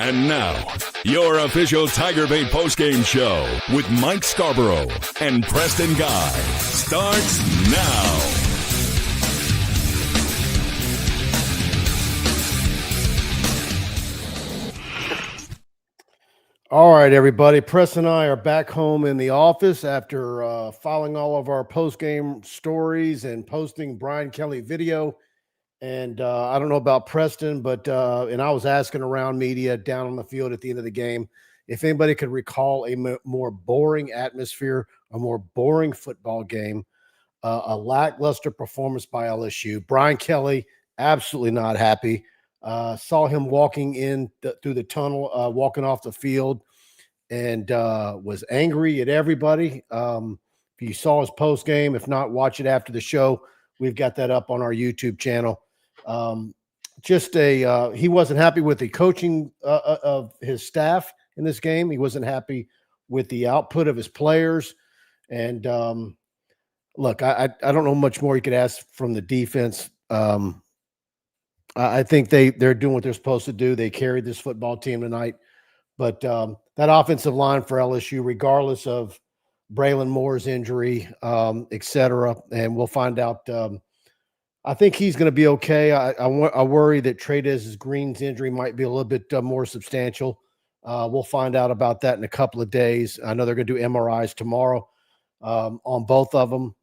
And now, your official TigerBait Postgame Show with Mike Scarborough and Preston Guy starts now. All right, everybody. Preston and I are back home in the office after following all of our postgame stories and posting Brian Kelly video. And I don't know about Preston, but and I was asking around media down on the field at the end of the game if anybody could recall a more boring atmosphere, a more boring football game, a lackluster performance by LSU. Brian Kelly, absolutely not happy. Saw him walking in through the tunnel, walking off the field, and was angry at everybody. If you saw his post game, if not, watch it after the show. We've got that up on our YouTube channel. He wasn't happy with the coaching of his staff in this game. He wasn't happy with the output of his players. And look, I don't know much more you could ask from the defense. I think they're doing what they're supposed to do. They carried this football team tonight. But that offensive line for LSU, regardless of Braylon Moore's injury, et cetera, and we'll find out. I think he's going to be okay. I worry that Trey'Dez Green's injury might be a little bit more substantial. We'll find out about that in a couple of days. I know they're going to do MRIs tomorrow on both of them.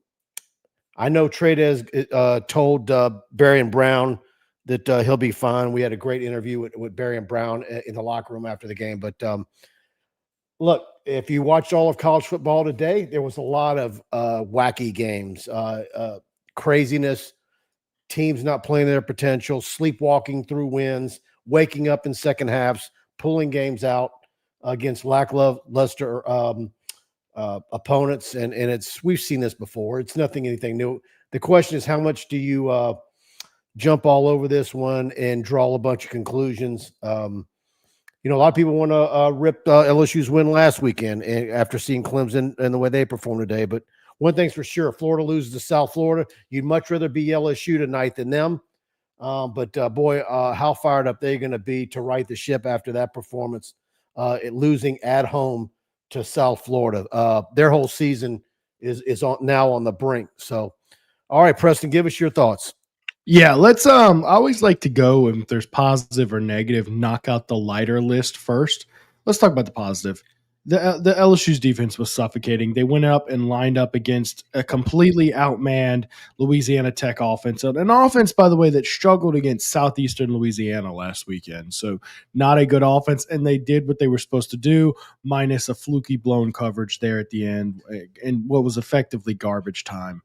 I know Trey'Dez told Baye and Brown that he'll be fine. We had a great interview with Baye and Brown in the locker room after the game. But look, if you watched all of college football today, there was a lot of wacky games, craziness, teams not playing their potential, sleepwalking through wins, waking up in second halves, pulling games out against lackluster opponents. And we've seen this before. It's anything new. The question is, how much do you jump all over this one and draw a bunch of conclusions? A lot of people want to rip LSU's win last weekend after seeing Clemson and the way they performed today. But one thing's for sure, Florida loses to South Florida. You'd much rather be LSU tonight than them. But how fired up they're going to be to right the ship after that performance, losing at home to South Florida. Their whole season is now on the brink. So, all right, Preston, give us your thoughts. Yeah, let's I always like to go, if there's positive or negative, knock out the lighter list first. Let's talk about the positive. The LSU's defense was suffocating. They went up and lined up against a completely outmanned Louisiana Tech offense. An offense, by the way, that struggled against Southeastern Louisiana last weekend. So not a good offense, and they did what they were supposed to do, minus a fluky blown coverage there at the end and what was effectively garbage time.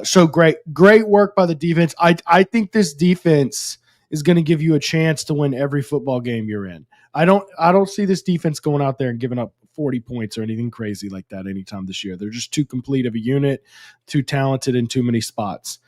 So great work by the defense. I think this defense is going to give you a chance to win every football game you're in. I don't see this defense going out there and giving up 40 points or anything crazy like that anytime this year. They're just too complete of a unit, too talented in too many spots.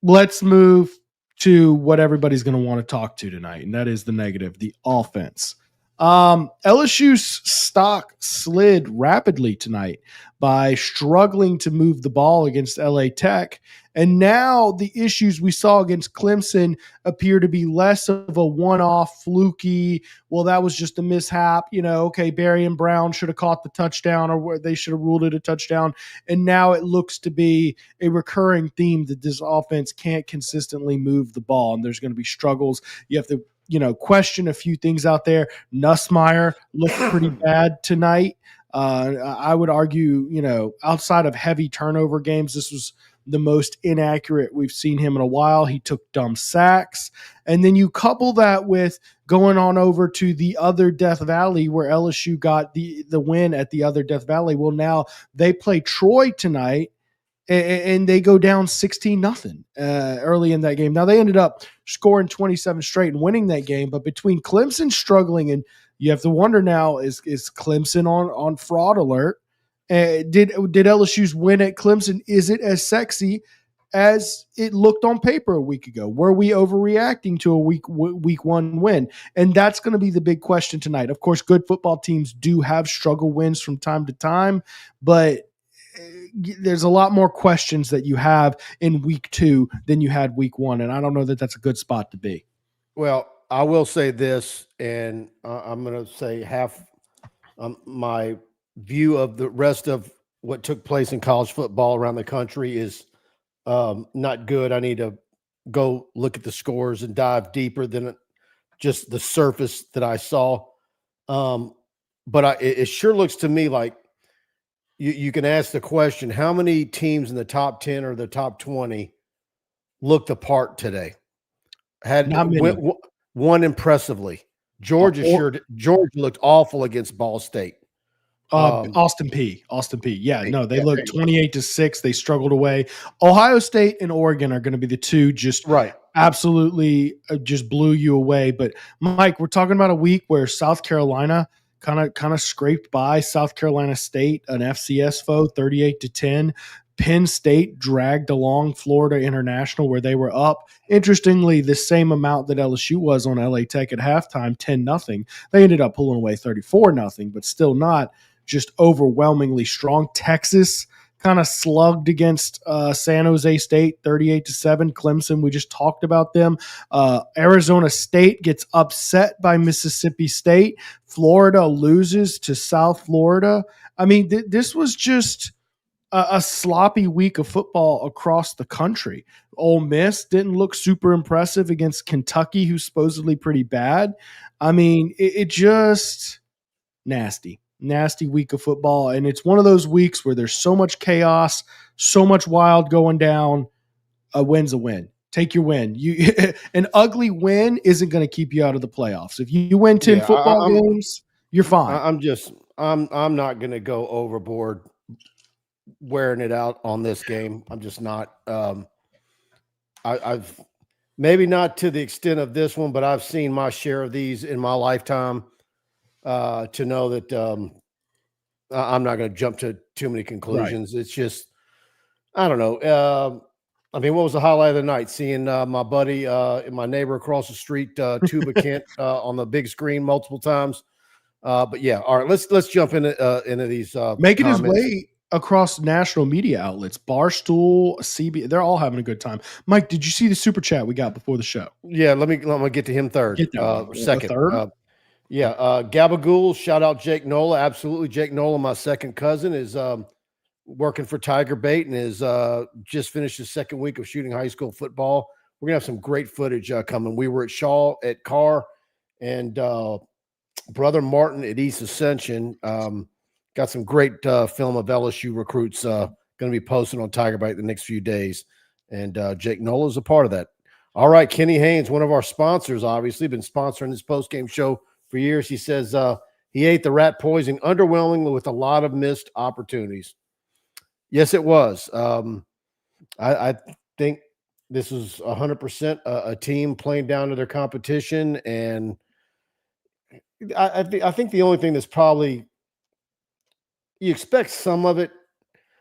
Let's move to what everybody's going to want to talk to tonight, and that is the negative, the offense. LSU's stock slid rapidly tonight by struggling to move the ball against LA Tech. And now the issues we saw against Clemson appear to be less of a one-off fluky, well, that was just a mishap. Okay, Baye and Brown should have caught the touchdown, or they should have ruled it a touchdown. And now it looks to be a recurring theme that this offense can't consistently move the ball, and there's going to be struggles. You have to question a few things out there. Nussmeier looked pretty bad tonight. I would argue, outside of heavy turnover games, this was the most inaccurate we've seen him in a while. He took dumb sacks. And then you couple that with going on over to the other Death Valley where LSU got the win at the other Death Valley. Well, now they play Troy tonight, and they go down 16-0 early in that game. Now, they ended up scoring 27 straight and winning that game, but between Clemson struggling, and you have to wonder now, is Clemson on fraud alert? Did LSU's win at Clemson, is it as sexy as it looked on paper a week ago? Were we overreacting to a week one win? And that's going to be the big question tonight. Of course, good football teams do have struggle wins from time to time, but there's a lot more questions that you have in week two than you had week one. And I don't know that that's a good spot to be. Well, I will say this, and I'm going to say half my view of the rest of what took place in college football around the country is not good. I need to go look at the scores and dive deeper than just the surface that I saw. But it sure looks to me like you can ask the question, how many teams in the top 10 or the top 20 looked the part today? Had won impressively. Georgia looked awful against Ball State. Austin P. Yeah, no, they looked 28-6. They struggled away. Ohio State and Oregon are going to be the two just absolutely just blew you away. But Mike, we're talking about a week where South Carolina kind of scraped by South Carolina State, an FCS foe, 38-10. Penn State dragged along Florida International where they were up. Interestingly, the same amount that LSU was on LA Tech at halftime, 10-0. They ended up pulling away 34-0, but still not just overwhelmingly strong. Texas kind of slugged against San Jose State, 38-7. Clemson, we just talked about them. Arizona State gets upset by Mississippi State. Florida loses to South Florida. I mean, this was just a sloppy week of football across the country. Ole Miss didn't look super impressive against Kentucky, who's supposedly pretty bad. I mean, it just nasty week of football. And it's one of those weeks where there's so much chaos, so much wild going down. A win's a win. Take your win. An ugly win isn't going to keep you out of the playoffs. If you win 10 football games, you're fine. I'm not going to go overboard wearing it out on this game. I'm just not. I've maybe not to the extent of this one, but I've seen my share of these in my lifetime to know that I'm not going to jump to too many conclusions. Right. It's just, I don't know. I mean, what was the highlight of the night? Seeing my buddy, my neighbor across the street, Tuba Kent, on the big screen multiple times. But yeah, all right. Let's jump into these. Making his way across national media outlets, Barstool, CB, they're all having a good time. Mike, did you see the super chat we got before the show? Yeah, let me get to him third. Second. Third? Gabagool, shout out Jake Nola. Absolutely. Jake Nola, my second cousin, is working for TigerBait and is just finished his second week of shooting high school football. We're going to have some great footage coming. We were at Shaw at Carr and brother Martin at East Ascension. Got some great film of LSU recruits going to be posted on TigerBait the next few days. And Jake Nola is a part of that. All right, Kenny Haines, one of our sponsors, obviously, been sponsoring this postgame show for years. He says he ate the rat poison underwhelmingly with a lot of missed opportunities. Yes, it was. I think this was 100% a team playing down to their competition. And I think the only thing that's probably – you expect some of it,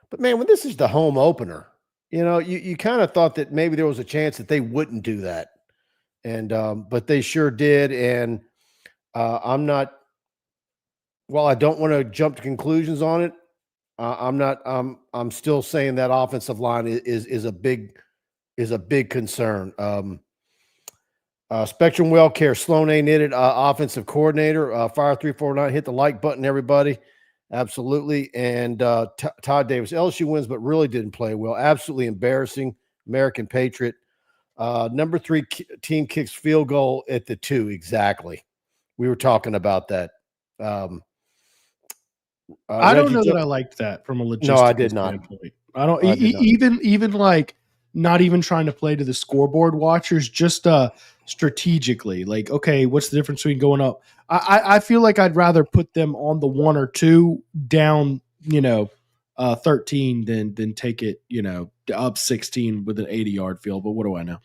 but man, when this is the home opener, you kind of thought that maybe there was a chance that they wouldn't do that. And, but they sure did. And I'm while I don't want to jump to conclusions on it, I'm still saying that offensive line is a big concern. Spectrum Well Care, Sloan A. Knitted, offensive coordinator, Fire 349, hit the like button, everybody. Absolutely. And Todd Davis, LSU wins, but really didn't play well. Absolutely embarrassing. American Patriot. Number 3 team kicks field goal at the 2. Exactly. We were talking about that. I don't know that I liked that from a logistical No, I did not. standpoint. I don't even like not even trying to play to the scoreboard watchers, just strategically, like, okay, what's the difference between going up? I feel like I'd rather put them on the 1 or 2 down, 13 than take it, up 16 with an 80-yard field. But what do I know?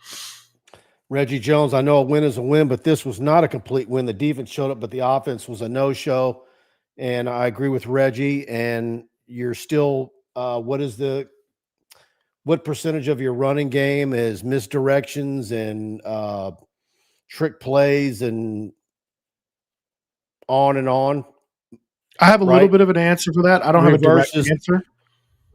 Reggie Jones, I know a win is a win, but this was not a complete win. The defense showed up, but the offense was a no-show. And I agree with Reggie. And you're still, what percentage of your running game is misdirections and trick plays and on and on? I have a little bit of an answer for that. I don't have a direct answer.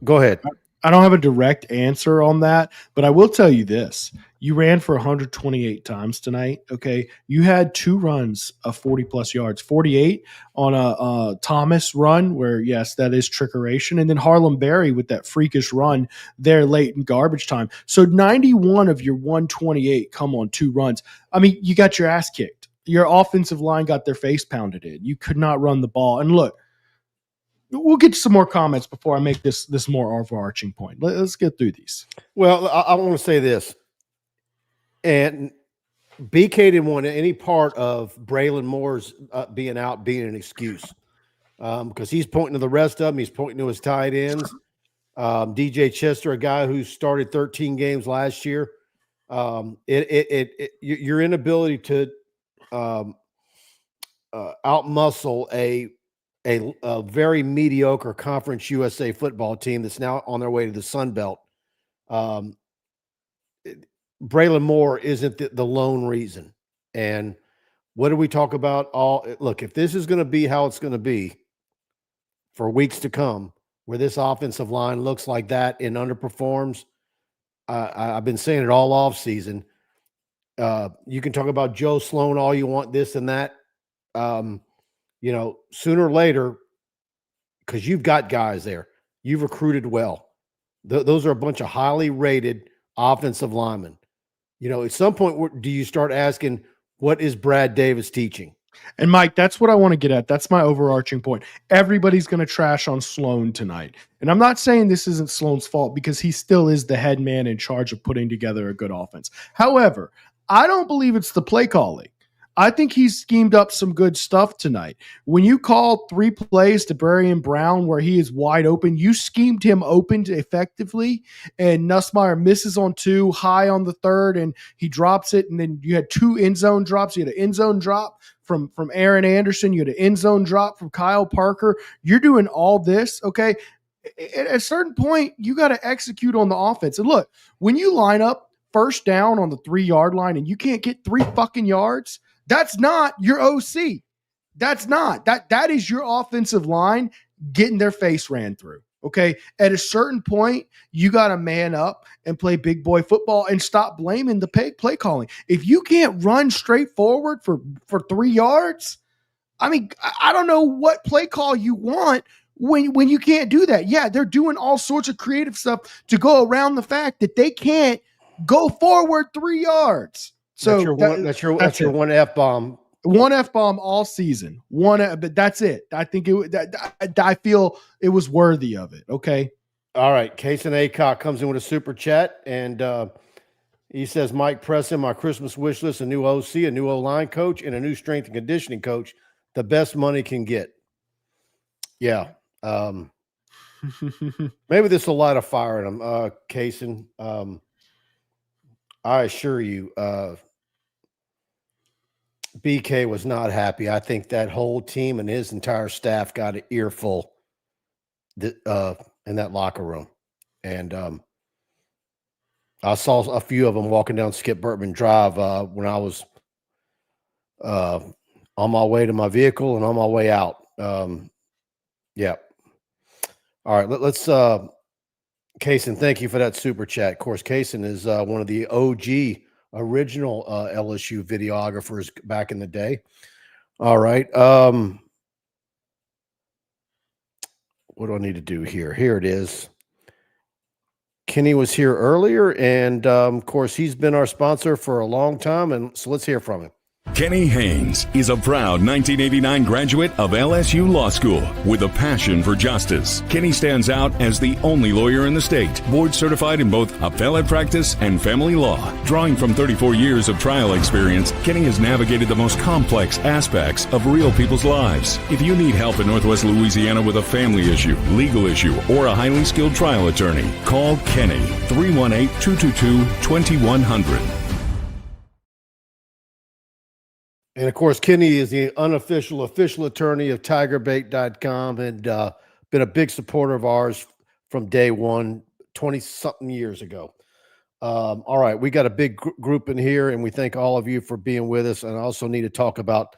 Go ahead. I don't have a direct answer on that, but I will tell you this. You ran for 128 times tonight. Okay. You had 2 runs of 40+ yards, 48 on a Thomas run where, yes, that is trickeration. And then Harlem Berry with that freakish run there late in garbage time. So 91 of your 128 come on 2 runs. I mean, you got your ass kicked. Your offensive line got their face pounded in. You could not run the ball. And look, we'll get to some more comments before I make this more overarching point. Let's get through these. Well, I want to say this. And BK didn't want any part of Braylon Moore's being out being an excuse because he's pointing to the rest of them. He's pointing to his tight ends. DJ Chester, a guy who started 13 games last year. Your inability to outmuscle a very mediocre Conference USA football team that's now on their way to the Sun Belt. Braylon Moore isn't the lone reason. And what do we talk about? Look, if this is going to be how it's going to be for weeks to come, where this offensive line looks like that and underperforms, I've been saying it all off season. You can talk about Joe Sloan all you want, this and that. Sooner or later, because you've got guys there, you've recruited well. Those are a bunch of highly rated offensive linemen. At some point, do you start asking, what is Brad Davis teaching? And Mike, that's what I want to get at. That's my overarching point. Everybody's going to trash on Sloan tonight. And I'm not saying this isn't Sloan's fault because he still is the head man in charge of putting together a good offense. However, I don't believe it's the play calling. I think he's schemed up some good stuff tonight. When you call 3 plays to Barian Brown where he is wide open, you schemed him open effectively, and Nussmeier misses on 2, high on the 3rd, and he drops it, and then you had 2 end zone drops. You had an end zone drop from Aaron Anderson. You had an end zone drop from Kyle Parker. You're doing all this, okay? At a certain point, you got to execute on the offense. And look, when you line up first down on the 3-yard line and you can't get 3 fucking yards, that's not your OC. That's not. That is your offensive line getting their face ran through. Okay. At a certain point, you got to man up and play big boy football and stop blaming the play calling. If you can't run straight forward for 3 yards, I mean, I don't know what play call you want when you can't do that. Yeah, they're doing all sorts of creative stuff to go around the fact that they can't go forward 3 yards. So that's your one F-bomb. One F-bomb all season. But that's it. I think I feel it was worthy of it. Okay. All right. Kason Acock comes in with a super chat, and he says, Mike Preston, my Christmas wish list, a new OC, a new O-line coach, and a new strength and conditioning coach. The best money can get. Yeah. Maybe this will light a fire in him. Kason, I assure you, BK was not happy. I think that whole team and his entire staff got an earful in that locker room. And I saw a few of them walking down Skip Burtman Drive when I was on my way to my vehicle and on my way out. Yeah. All right, let's Kason, thank you for that super chat. Of course, Kason is one of the OG original LSU videographers back in the day. All right. What do I need to do here? Here it is. Kenny was here earlier, and of course, he's been our sponsor for a long time, and so let's hear from him. Kenny Haines is a proud 1989 graduate of LSU Law School with a passion for justice. Kenny stands out as the only lawyer in the state, board certified in both appellate practice and family law. Drawing from 34 years of trial experience, Kenny has navigated the most complex aspects of real people's lives. If you need help in Northwest Louisiana with a family issue, legal issue, or a highly skilled trial attorney, call Kenny 318-222-2100. And, of course, Kenny is the official attorney of TigerBait.com and been a big supporter of ours from day one, 20-something years ago. All right, we got a big group in here, and we thank all of you for being with us. And I also need to talk about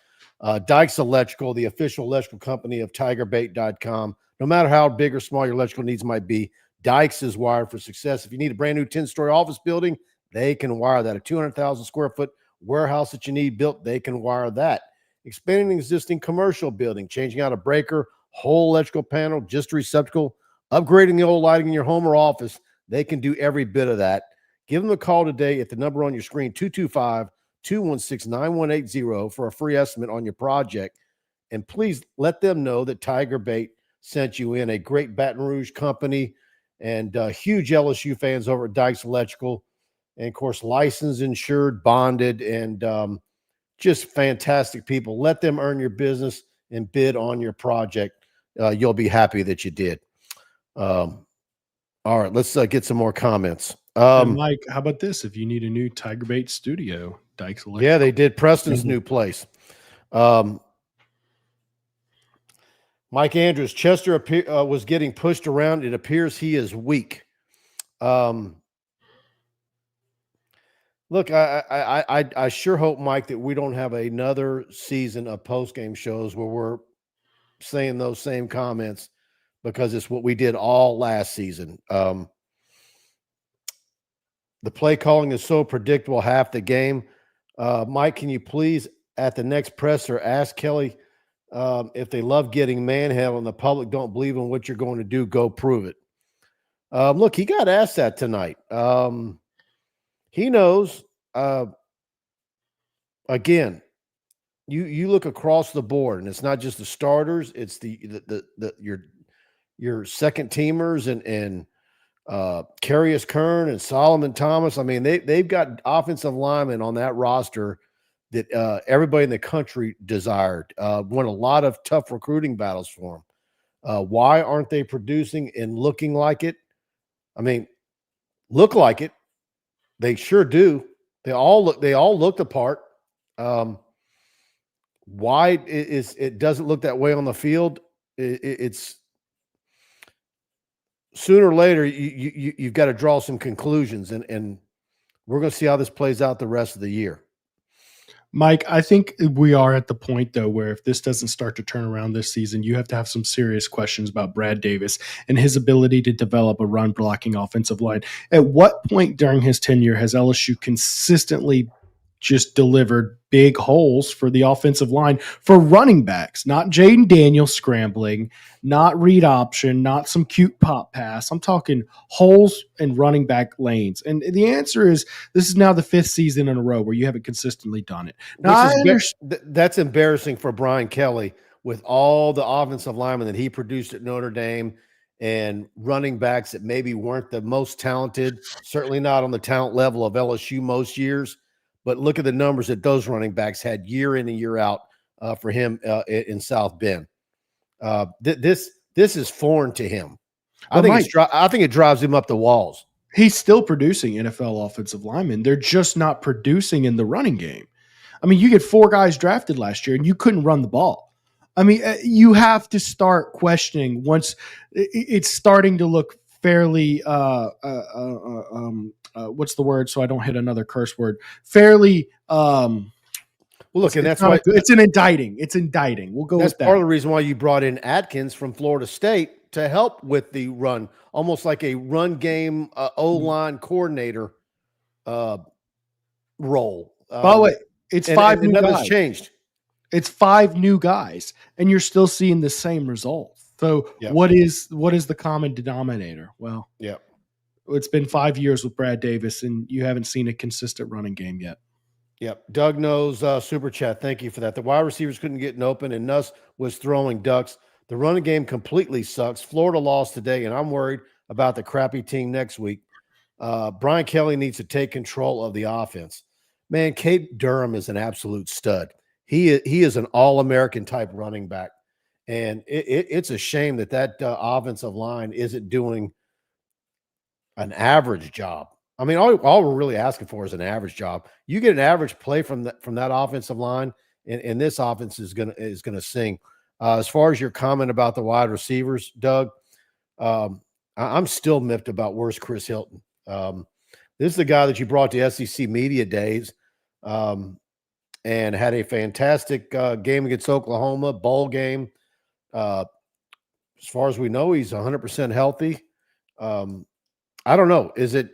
Dykes Electrical, the official electrical company of TigerBait.com. No matter how big or small your electrical needs might be, Dykes is wired for success. If you need a brand new 10-story office building, they can wire that. A 200,000 square foot warehouse that you need built, they can wire that. Expanding an existing commercial building, changing out a breaker, whole electrical panel, just a receptacle, upgrading the old lighting in your home or office, they can do every bit of that. Give them a call today at the number on your screen, 225-216-9180 for a free estimate on your project. And please let them know that TigerBait sent you in, a great Baton Rouge company, and huge LSU fans over at Dykes Electrical. And, of course, licensed, insured, bonded, and just fantastic people. Let them earn your business and bid on your project. You'll be happy that you did. All right, let's get some more comments. Mike, how about this? If you need a new TigerBait studio, Dykes Electrical. Yeah, they did Preston's new place. Mike Andrews, Chester was getting pushed around. It appears he is weak. Look, I sure hope, Mike, that we don't have another season of post-game shows where we're saying those same comments, because it's what we did all last season. The play calling is so predictable half the game. Mike, can you please, at the next presser, ask Kelly if they love getting manhandled and the public don't believe in what you're going to do, go prove it. Look, he got asked that tonight. He knows. Again, you look across the board, and it's not just the starters; it's your second teamers and Carius Kern and Solomon Thomas. I mean, they've got offensive linemen on that roster that everybody in the country desired. Won a lot of tough recruiting battles for them. Why aren't they producing and looking like it? I mean, look like it. They sure do. They all look the part. Why it doesn't look that way on the field? It's sooner or later you've got to draw some conclusions, and we're going to see how this plays out the rest of the year. Mike, I think we are at the point, though, where if this doesn't start to turn around this season, you have to have some serious questions about Brad Davis and his ability to develop a run-blocking offensive line. At what point during his tenure has LSU consistently just delivered big holes for the offensive line for running backs? Not Jaden Daniels scrambling, not read option, not some cute pop pass. I'm talking holes in running back lanes. And the answer is this is now the 5th season in a row where you haven't consistently done it. Now, that's embarrassing for Brian Kelly, with all the offensive linemen that he produced at Notre Dame and running backs that maybe weren't the most talented, certainly not on the talent level of LSU most years. But look at the numbers that those running backs had year in and year out for him in South Bend. This is foreign to him. I think it drives him up the walls. He's still producing NFL offensive linemen. They're just not producing in the running game. I mean, you get 4 guys drafted last year, and you couldn't run the ball. I mean, you have to start questioning once it's starting to look fairly what's the word so I don't hit another curse word? Fairly well, look, and that's why it's an indicting. It's indicting. We'll go with that. That's part of the reason why you brought in Atkins from Florida State to help with the run, almost like a run game O-line coordinator role. By the way, it's 5 new guys. Changed. It's 5 new guys, and you're still seeing the same result. So what is the common denominator? Well, it's been 5 years with Brad Davis, and you haven't seen a consistent running game yet. Yep. Doug knows super chat. Thank you for that. The wide receivers couldn't get open, and Nuss was throwing ducks. The running game completely sucks. Florida lost today, and I'm worried about the crappy team next week. Brian Kelly needs to take control of the offense. Man, Cade Durham is an absolute stud. He is an all-American type running back. And it's a shame that offensive line isn't doing an average job. I mean, all we're really asking for is an average job. You get an average play from that offensive line, and this offense is gonna sing. As far as your comment about the wide receivers, Doug, I'm still miffed about where's Chris Hilton. This is the guy that you brought to SEC Media Days and had a fantastic game against Oklahoma, bowl game. As far as we know, he's 100% healthy. I don't know. Is it?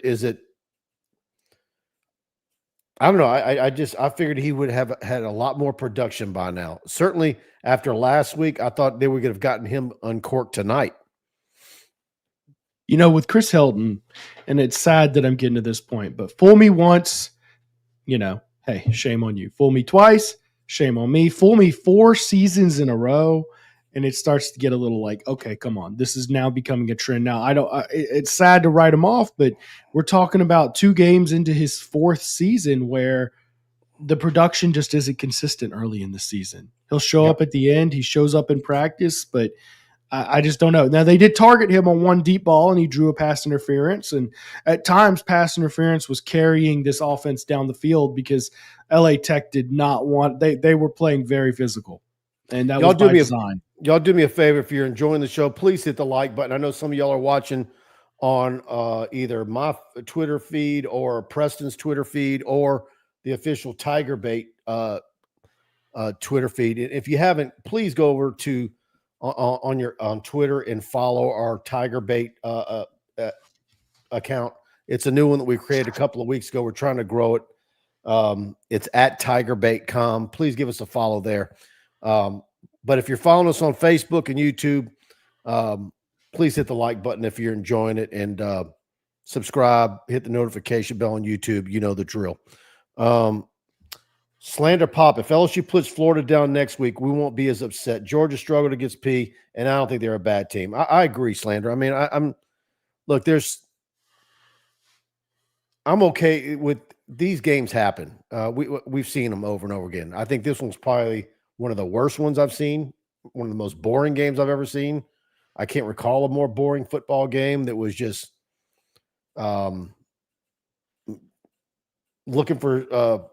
I don't know. I figured he would have had a lot more production by now. Certainly after last week, I thought they would have gotten him uncorked tonight. With Chris Hilton, and it's sad that I'm getting to this point, but fool me once, hey, shame on you. Fool me twice, shame on me. Fool me 4 seasons in a row, and it starts to get a little like, okay, come on. This is now becoming a trend. Now, it's sad to write him off, but we're talking about 2 games into his 4th season where the production just isn't consistent early in the season. He'll show up at the end. He shows up in practice, but I just don't know. Now, they did target him on 1 deep ball, and he drew a pass interference. And at times, pass interference was carrying this offense down the field because LA Tech did not want – they were playing very physical, and that was by design. Y'all do me a favor. If you're enjoying the show, please hit the like button. I know some of y'all are watching on either my Twitter feed or Preston's Twitter feed or the official TigerBait Twitter feed. If you haven't, please go over to on Twitter and follow our TigerBait account. It's a new one that we created a couple of weeks ago. We're trying to grow it. It's at TigerBait.com. Please give us a follow there. But if you're following us on Facebook and YouTube, please hit the like button if you're enjoying it, and subscribe, hit the notification bell on YouTube. You know the drill. Slander Pop. If LSU puts Florida down next week, we won't be as upset. Georgia struggled against P, and I don't think they're a bad team. I agree, Slander. I mean, I'm okay with these games happen. We've seen them over and over again. I think this one's probably one of the worst ones I've seen, one of the most boring games I've ever seen. I can't recall a more boring football game that was just looking for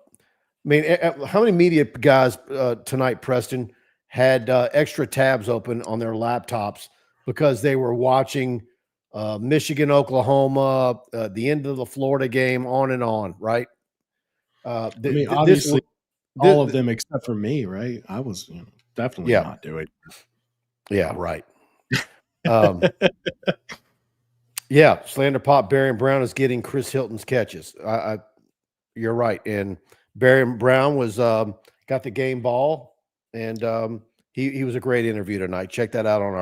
how many media guys tonight, Preston, had extra tabs open on their laptops because they were watching Michigan, Oklahoma, the end of the Florida game, on and on, right? Obviously, all of them except for me, right? I was definitely not doing it. Yeah, right. Slander Pop. Barry and Brown is getting Chris Hilton's catches. You're right, and Barry Brown was got the game ball, and he was a great interview tonight. Check that out on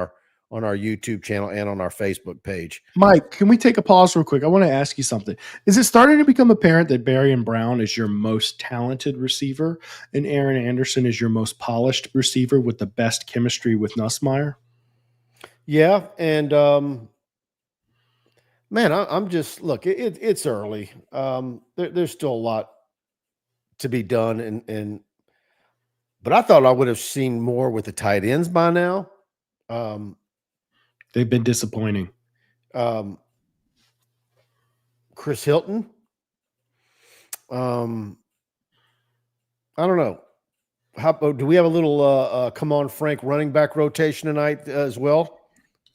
our YouTube channel and on our Facebook page. Mike, can we take a pause real quick? I want to ask you something. Is it starting to become apparent that Barry and Brown is your most talented receiver and Aaron Anderson is your most polished receiver with the best chemistry with Nussmeier? Yeah, and man, I'm just look. It's early. There's still a lot to be done, but I thought I would have seen more with the tight ends by now. They've been disappointing. Chris Hilton. I don't know. Do we have a little come on Frank running back rotation tonight as well?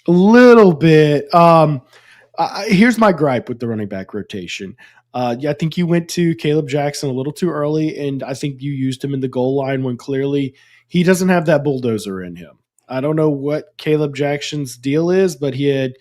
A little bit. Here's my gripe with the running back rotation. I think you went to Caleb Jackson a little too early, and I think you used him in the goal line when clearly he doesn't have that bulldozer in him. I don't know what Caleb Jackson's deal is, but he had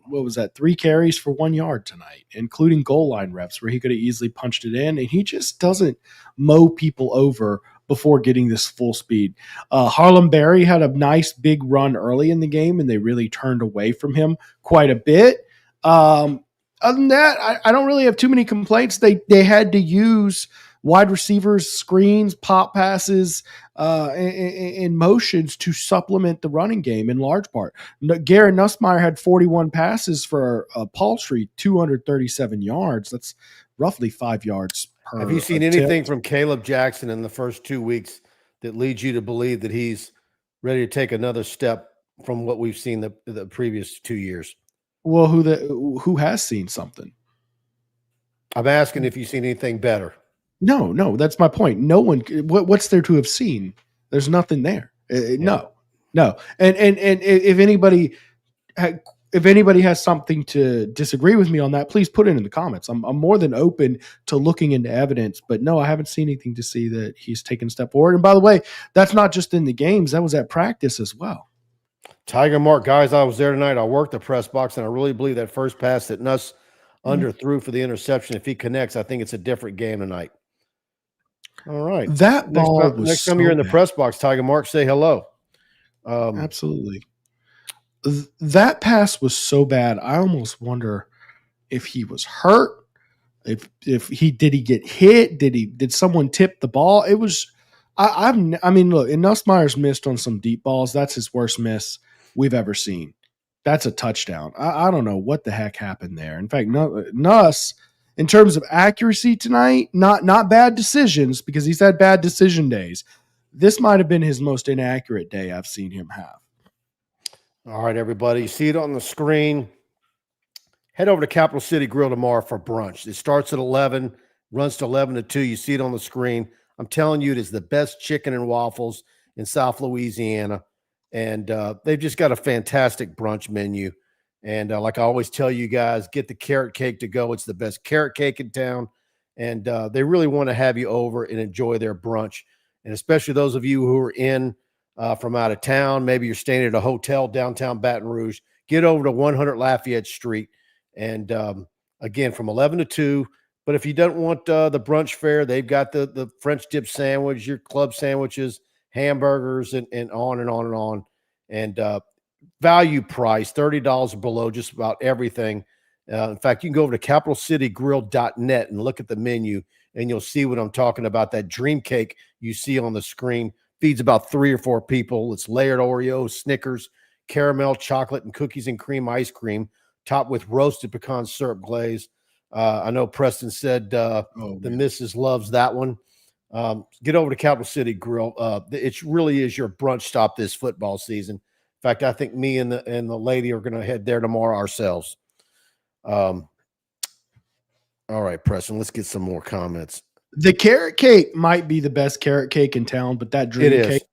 what was that, 3 carries for 1 yard tonight, including goal line reps where he could have easily punched it in, and he just doesn't mow people over before getting this full speed. Harlem Berry had a nice big run early in the game, and they really turned away from him quite a bit. Other than that, I don't really have too many complaints. They had to use wide receivers, screens, pop passes, and motions to supplement the running game in large part. Garrett Nussmeier had 41 passes for a paltry 237 yards. That's roughly 5 yards per Have you seen anything from Caleb Jackson in the first 2 weeks that leads you to believe that he's ready to take another step from what we've seen the previous 2 years? Well, who has seen something? I'm asking if you've seen anything better. No, that's my point. No one. What's there to have seen? There's nothing there. No. And if anybody has something to disagree with me on that, please put it in the comments. I'm more than open to looking into evidence, but no, I haven't seen anything to see that he's taken a step forward. And by the way, that's not just in the games. That was at practice as well. Tiger Mark, guys, I was there tonight. I worked the press box, and I really believe that first pass that Nuss underthrew for the interception, if he connects, I think it's a different game tonight. All right. That ball was next time so you're in the bad. press box, Tiger Mark, say hello. Absolutely. That pass was so bad. I almost wonder if he was hurt. If he get hit? Did someone tip the ball? It was. I mean, look, and Nussmeier's missed on some deep balls. That's his worst miss we've ever seen. That's a touchdown. I don't know what the heck happened there. In fact, Nuss, in terms of accuracy tonight, not bad decisions, because he's had bad decision days. This might have been his most inaccurate day I've seen him have. All right, everybody. You see it on the screen. Head over to Capital City Grill tomorrow for brunch. It starts at 11, runs to 11 to 2. You see it on the screen. I'm telling you, it is the best chicken and waffles in South Louisiana. And they've just got a fantastic brunch menu. And like I always tell you guys, get the carrot cake to go. It's the best carrot cake in town. And they really want to have you over and enjoy their brunch. And especially those of you who are in from out of town, maybe you're staying at a hotel downtown Baton Rouge, get over to 100 Lafayette Street. And again, from 11 to 2. But if you don't want the brunch fare, they've got the French dip sandwich, your club sandwiches, hamburgers, and on and on and on. And value price, $30 or below, just about everything. In fact, you can go over to capitalcitygrill.net and look at the menu, and you'll see what I'm talking about. That dream cake you see on the screen feeds about 3 or 4 people. It's layered Oreos, Snickers, caramel, chocolate, and cookies and cream ice cream, topped with roasted pecan syrup glaze. I know Preston said the missus loves that one. Get over to Capital City Grill. It really is your brunch stop this football season. In fact, I think me and the lady are going to head there tomorrow ourselves. All right, Preston, let's get some more comments. The carrot cake might be the best carrot cake in town, but that dream cake,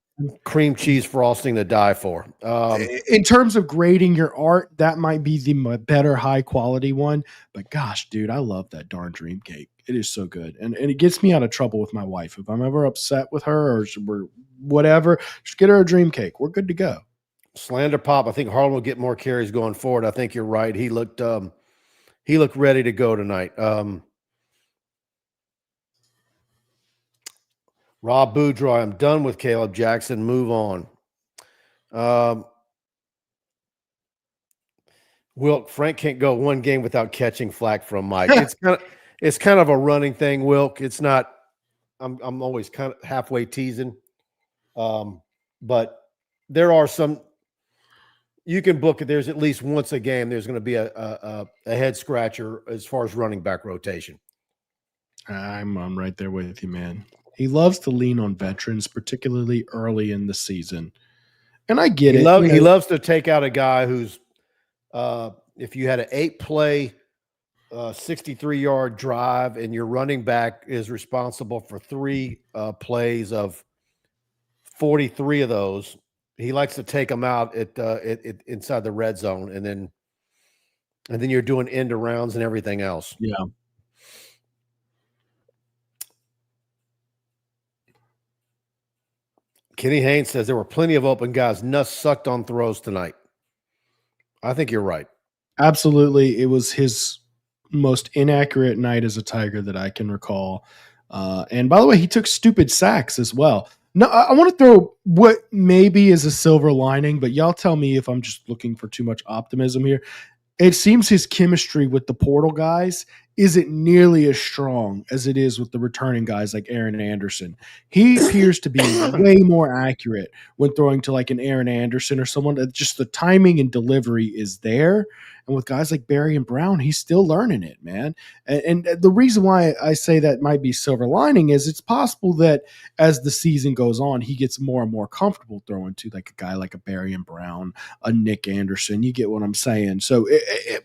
cream cheese frosting to die for. In terms of grading your art, that might be the better high quality one. But gosh, dude, I love that darn dream cake. It is so good. And it gets me out of trouble with my wife. If I'm ever upset with her or we're whatever, just get her a dream cake. We're good to go. Slander Pop, I think Harlan will get more carries going forward. I think you're right. He looked ready to go tonight. Rob Boudreau, I'm done with Caleb Jackson. Move on. Wilk, Frank can't go one game without catching flack from Mike. It's kind of a running thing, Wilk. It's not. I'm always kind of halfway teasing, but there are some. You can book it. There's at least once a game. There's going to be a head scratcher as far as running back rotation. I'm right there with you, man. He loves to lean on veterans, particularly early in the season. And I get it. He loves to take out a guy who's, if you had an 8-play, 63-yard drive and your running back is responsible for 3 plays of 43 of those, he likes to take them out at inside the red zone, and then you're doing end arounds and everything else. Yeah. Kenny Haines says there were plenty of open guys. Nuss sucked on throws tonight. I think you're right. Absolutely. It was his most inaccurate night as a Tiger that I can recall. And by the way, he took stupid sacks as well. No, I want to throw what maybe is a silver lining, but y'all tell me if I'm just looking for too much optimism here. It seems his chemistry with the portal guys isn't nearly as strong as it is with the returning guys like Aaron Anderson. He appears to be way more accurate when throwing to like an Aaron Anderson or someone that just the timing and delivery is there. And with guys like Baye and Brown, he's still learning it, man. And the reason why I say that might be silver lining is it's possible that as the season goes on, he gets more and more comfortable throwing to like a guy like a Baye and Brown, a Nick Anderson. You get what I'm saying? So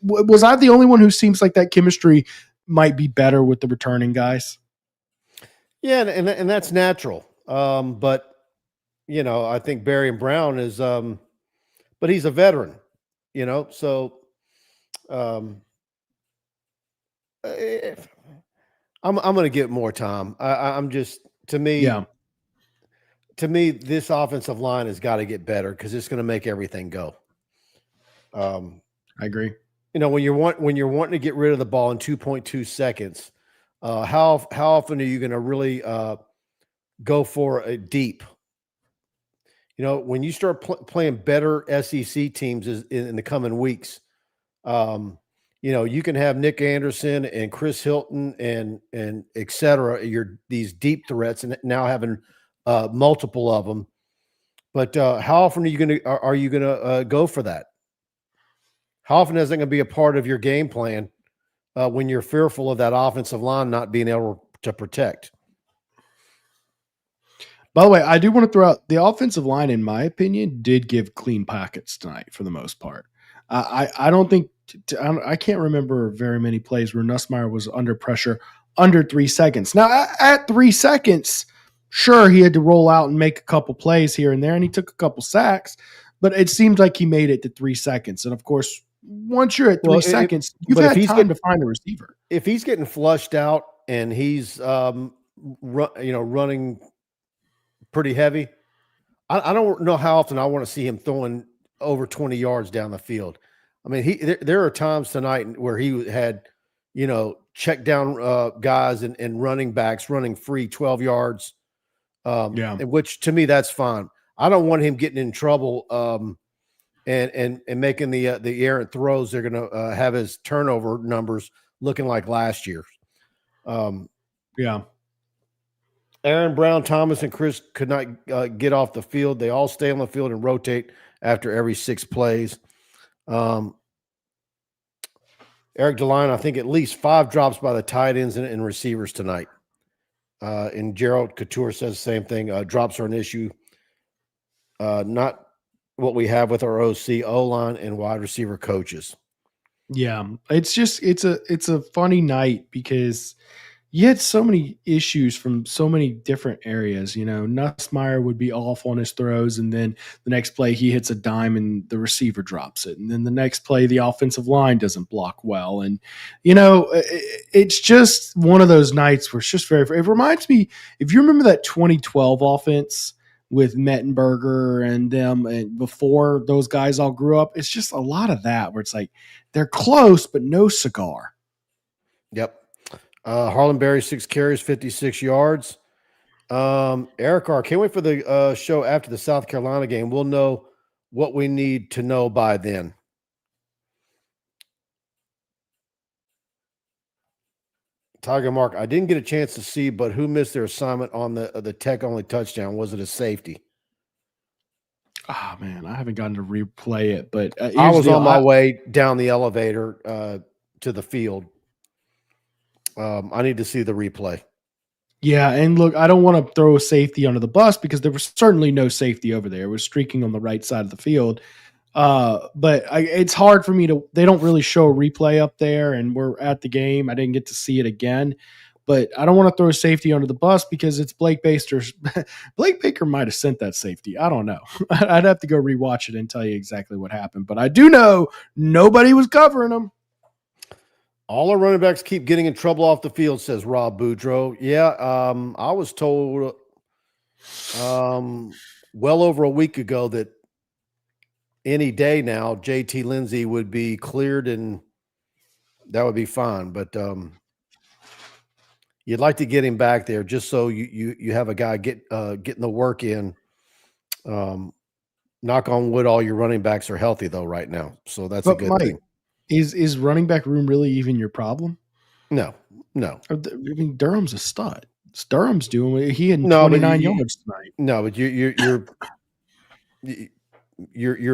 was I the only one who seems like that chemistry might be better with the returning guys? Yeah, and that's natural. But, you know, I think Baye and Brown is but he's a veteran, you know, so I'm going to get more time. I'm just, to me, this offensive line has got to get better because it's going to make everything go. I agree. When you're wanting to get rid of the ball in 2.2 seconds, how often are you going to really go for a deep? When you start playing better SEC teams in the coming weeks, you can have Nick Anderson and Chris Hilton and et cetera. These deep threats, and now having multiple of them. But how often are you gonna go for that? How often is that going to be a part of your game plan when you're fearful of that offensive line not being able to protect? By the way, I do want to throw out the offensive line, in my opinion, did give clean pockets tonight for the most part. I don't think I can't remember very many plays where Nussmeier was under pressure under 3 seconds. Now, at 3 seconds, sure, he had to roll out and make a couple plays here and there, and he took a couple sacks, but it seemed like he made it to 3 seconds. And of course, once you're at 3 seconds, you've had time to find a receiver. If he's getting flushed out and he's running pretty heavy, I don't know how often I want to see him throwing over 20 yards down the field. I mean, there are times tonight where he had, check down guys and running backs running free 12 yards. And which to me, that's fine. I don't want him getting in trouble and making the errant throws. They're going to have his turnover numbers looking like last year. Aaron Brown, Thomas, and Chris could not get off the field. They all stay on the field and rotate after every 6 plays. Eric DeLine, I think at least 5 drops by the tight ends and receivers tonight. And Gerald Couture says the same thing. Drops are an issue. Not what we have with our OC, O-line, and wide receiver coaches. Yeah, it's a funny night because you had so many issues from so many different areas. Nussmeier would be off on his throws, and then the next play he hits a dime and the receiver drops it. And then the next play, the offensive line doesn't block well. And, it's just one of those nights where it's just it reminds me, if you remember that 2012 offense with Mettenberger and them, and before those guys all grew up, it's just a lot of that where it's like they're close, but no cigar. Yep. Harlan Berry, 6 carries, 56 yards. Eric R., can't wait for the show after the South Carolina game. We'll know what we need to know by then. Tiger Mark, I didn't get a chance to see, but who missed their assignment on the Tech-only touchdown? Was it a safety? Oh, man, I haven't gotten to replay it, but I was on my way down the elevator to the field. I need to see the replay. Yeah, and look, I don't want to throw a safety under the bus because there was certainly no safety over there. It was streaking on the right side of the field. But it's hard for me they don't really show a replay up there, and we're at the game. I didn't get to see it again, but I don't want to throw a safety under the bus because it's Blake Baker. Blake Baker might have sent that safety. I don't know. I'd have to go rewatch it and tell you exactly what happened, but I do know nobody was covering him. All our running backs keep getting in trouble off the field, says Rob Boudreaux. Yeah, I was told well over a week ago that any day now, JT Lindsay would be cleared and that would be fine. But you'd like to get him back there just so you have a guy getting the work in. Knock on wood, all your running backs are healthy though right now, so that's a good thing. Is running back room really even your problem? No. I mean, Durham's a stud. Durham's doing. He had 29 yards tonight. No, but you're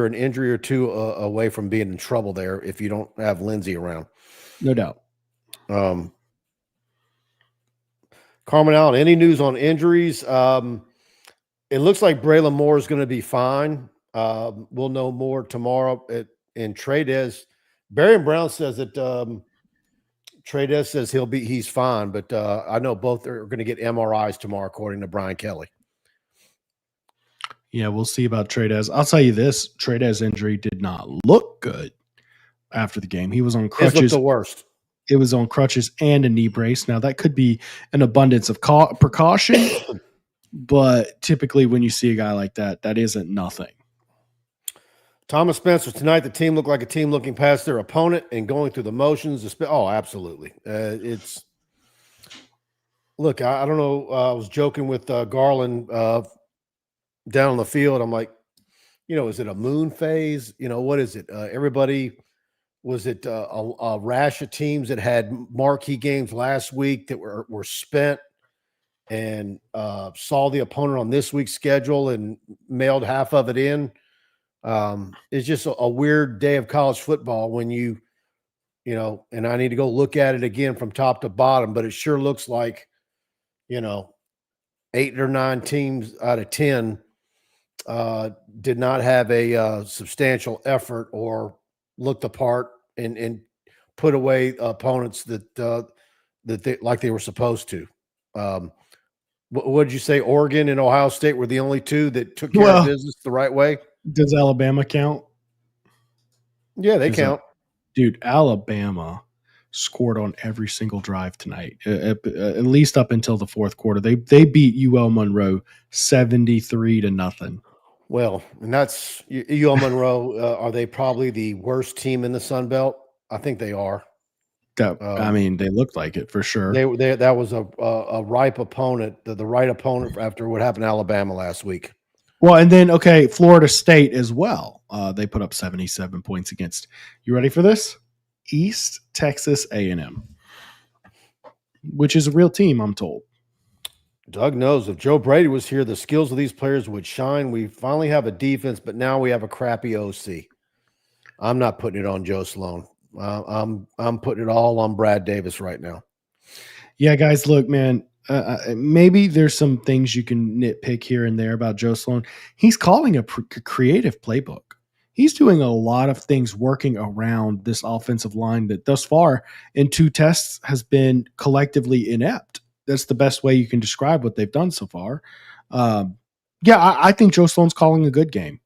an injury or two away from being in trouble there if you don't have Lindsay around. No doubt. Carmen Allen, any news on injuries? It looks like Braylon Moore is going to be fine. We'll know more tomorrow. In Trades, Barry Brown says that Trades says he's fine, but I know both are going to get MRIs tomorrow, according to Brian Kelly. Yeah, we'll see about Trades. I'll tell you this: Trades' injury did not look good after the game. He was on crutches. It looked the worst. It was on crutches and a knee brace. Now that could be an abundance of precaution, but typically when you see a guy like that, that isn't nothing. Thomas Spencer, tonight the team looked like a team looking past their opponent and going through the motions. Oh, absolutely. Look, I don't know. I was joking with Garland down on the field. I'm like, is it a moon phase? What is it? Was it a rash of teams that had marquee games last week that were spent and saw the opponent on this week's schedule and mailed half of it in? It's just a weird day of college football when and I need to go look at it again from top to bottom, but it sure looks like, 8 or 9 teams out of 10 did not have a substantial effort or looked the part and put away opponents that they were supposed to. What did you say? Oregon and Ohio State were the only two that took care of business the right way. Does Alabama count? Yeah, they count. Dude, Alabama scored on every single drive tonight, at least up until the fourth quarter. They beat UL Monroe 73-0. Well, and that's UL Monroe. Are they probably the worst team in the Sun Belt? I think they are. I mean, they looked like it for sure. That was a ripe opponent, the right opponent after what happened to Alabama last week. Well, and then, Florida State as well. They put up 77 points against, you ready for this? East Texas A&M, which is a real team, I'm told. Doug knows if Joe Brady was here, the skills of these players would shine. We finally have a defense, but now we have a crappy OC. I'm not putting it on Joe Sloan. I'm putting it all on Brad Davis right now. Yeah, guys, look, man, maybe there's some things you can nitpick here and there about Joe Sloan. He's calling a creative playbook. He's doing a lot of things working around this offensive line that thus far in 2 tests has been collectively inept. That's the best way you can describe what they've done so far. I think Joe Sloan's calling a good game.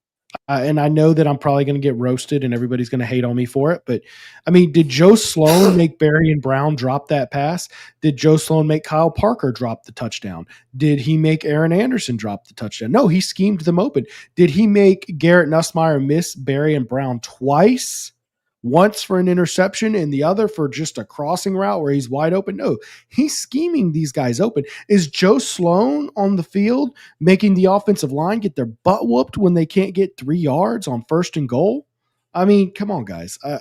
And I know that I'm probably going to get roasted and everybody's going to hate on me for it. But, I mean, did Joe Sloan make Barry and Brown drop that pass? Did Joe Sloan make Kyle Parker drop the touchdown? Did he make Aaron Anderson drop the touchdown? No, he schemed them open. Did he make Garrett Nussmeier miss Barry and Brown twice? Once for an interception and the other for just a crossing route where he's wide open? No, he's scheming these guys open. Is Joe Sloan on the field making the offensive line get their butt whooped when they can't get 3 yards on 1st and goal? I mean, come on, guys. I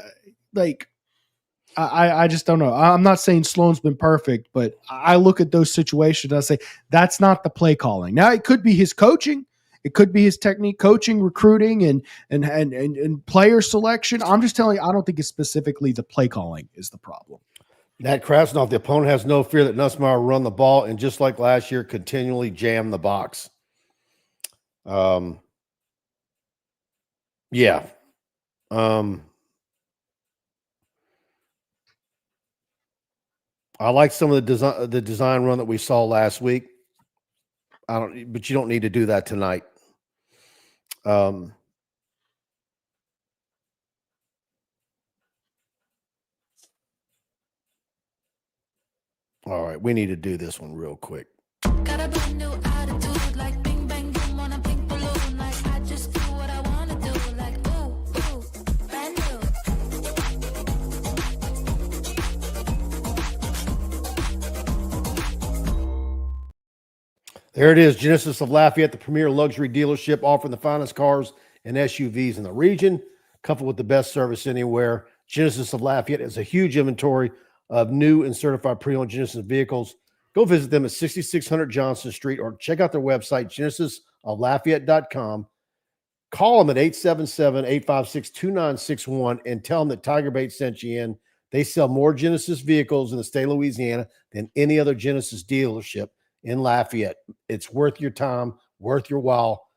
just don't know. I'm not saying Sloan's been perfect, but I look at those situations and I say, that's not the play calling. Now, it could be his coaching. It could be his technique, coaching, recruiting, and player selection. I'm just telling you, I don't think it's specifically the play calling is the problem. Nat Krasnoff, the opponent has no fear that Nussmeier will run the ball and just like last year, continually jam the box. Yeah. I like some of the design run that we saw last week. But you don't need to do that tonight. All right, we need to do this one real quick. Got a brand new attitude, like bing bang boom on a pink balloon, like I just do what I want to do, like ooh, brand new. There it is, Genesis of Lafayette, the premier luxury dealership offering the finest cars and SUVs in the region, coupled with the best service anywhere. Genesis of Lafayette has a huge inventory of new and certified pre-owned Genesis vehicles. Go visit them at 6600 Johnson Street or check out their website, genesisoflafayette.com. Call them at 877-856-2961 and tell them that TigerBait sent you in. They sell more Genesis vehicles in the state of Louisiana than any other Genesis dealership in Lafayette. It's worth your time, worth your while.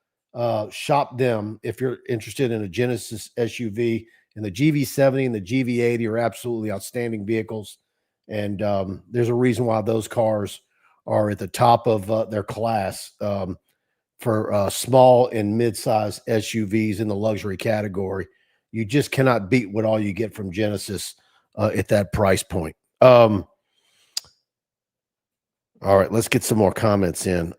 Shop them if you're interested in a Genesis SUV. And the GV70 and the GV80 are absolutely outstanding vehicles. And there's a reason why those cars are at the top of their class for small and mid-size SUVs in the luxury category. You just cannot beat what all you get from Genesis at that price point. All right, let's get some more comments in.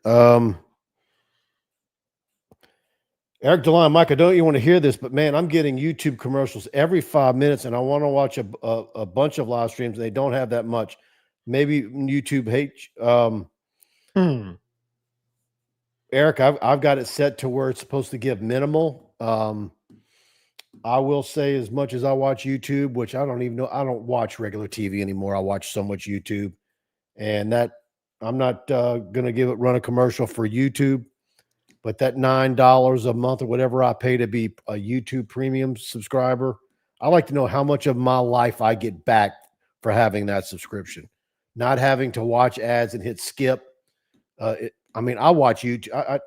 Eric DeLon, Mike, I don't you want to hear this, but man, I'm getting YouTube commercials every 5 minutes, and I want to watch a bunch of live streams. And they don't have that much. Maybe YouTube hates. Eric, I've got it set to where it's supposed to give minimal. I will say, as much as I watch YouTube, which I don't even know, I don't watch regular TV anymore. I watch so much YouTube, and that I'm not going to run a commercial for YouTube. But that $9 a month or whatever I pay to be a YouTube premium subscriber, I like to know how much of my life I get back for having that subscription, not having to watch ads and hit skip. I watch YouTube.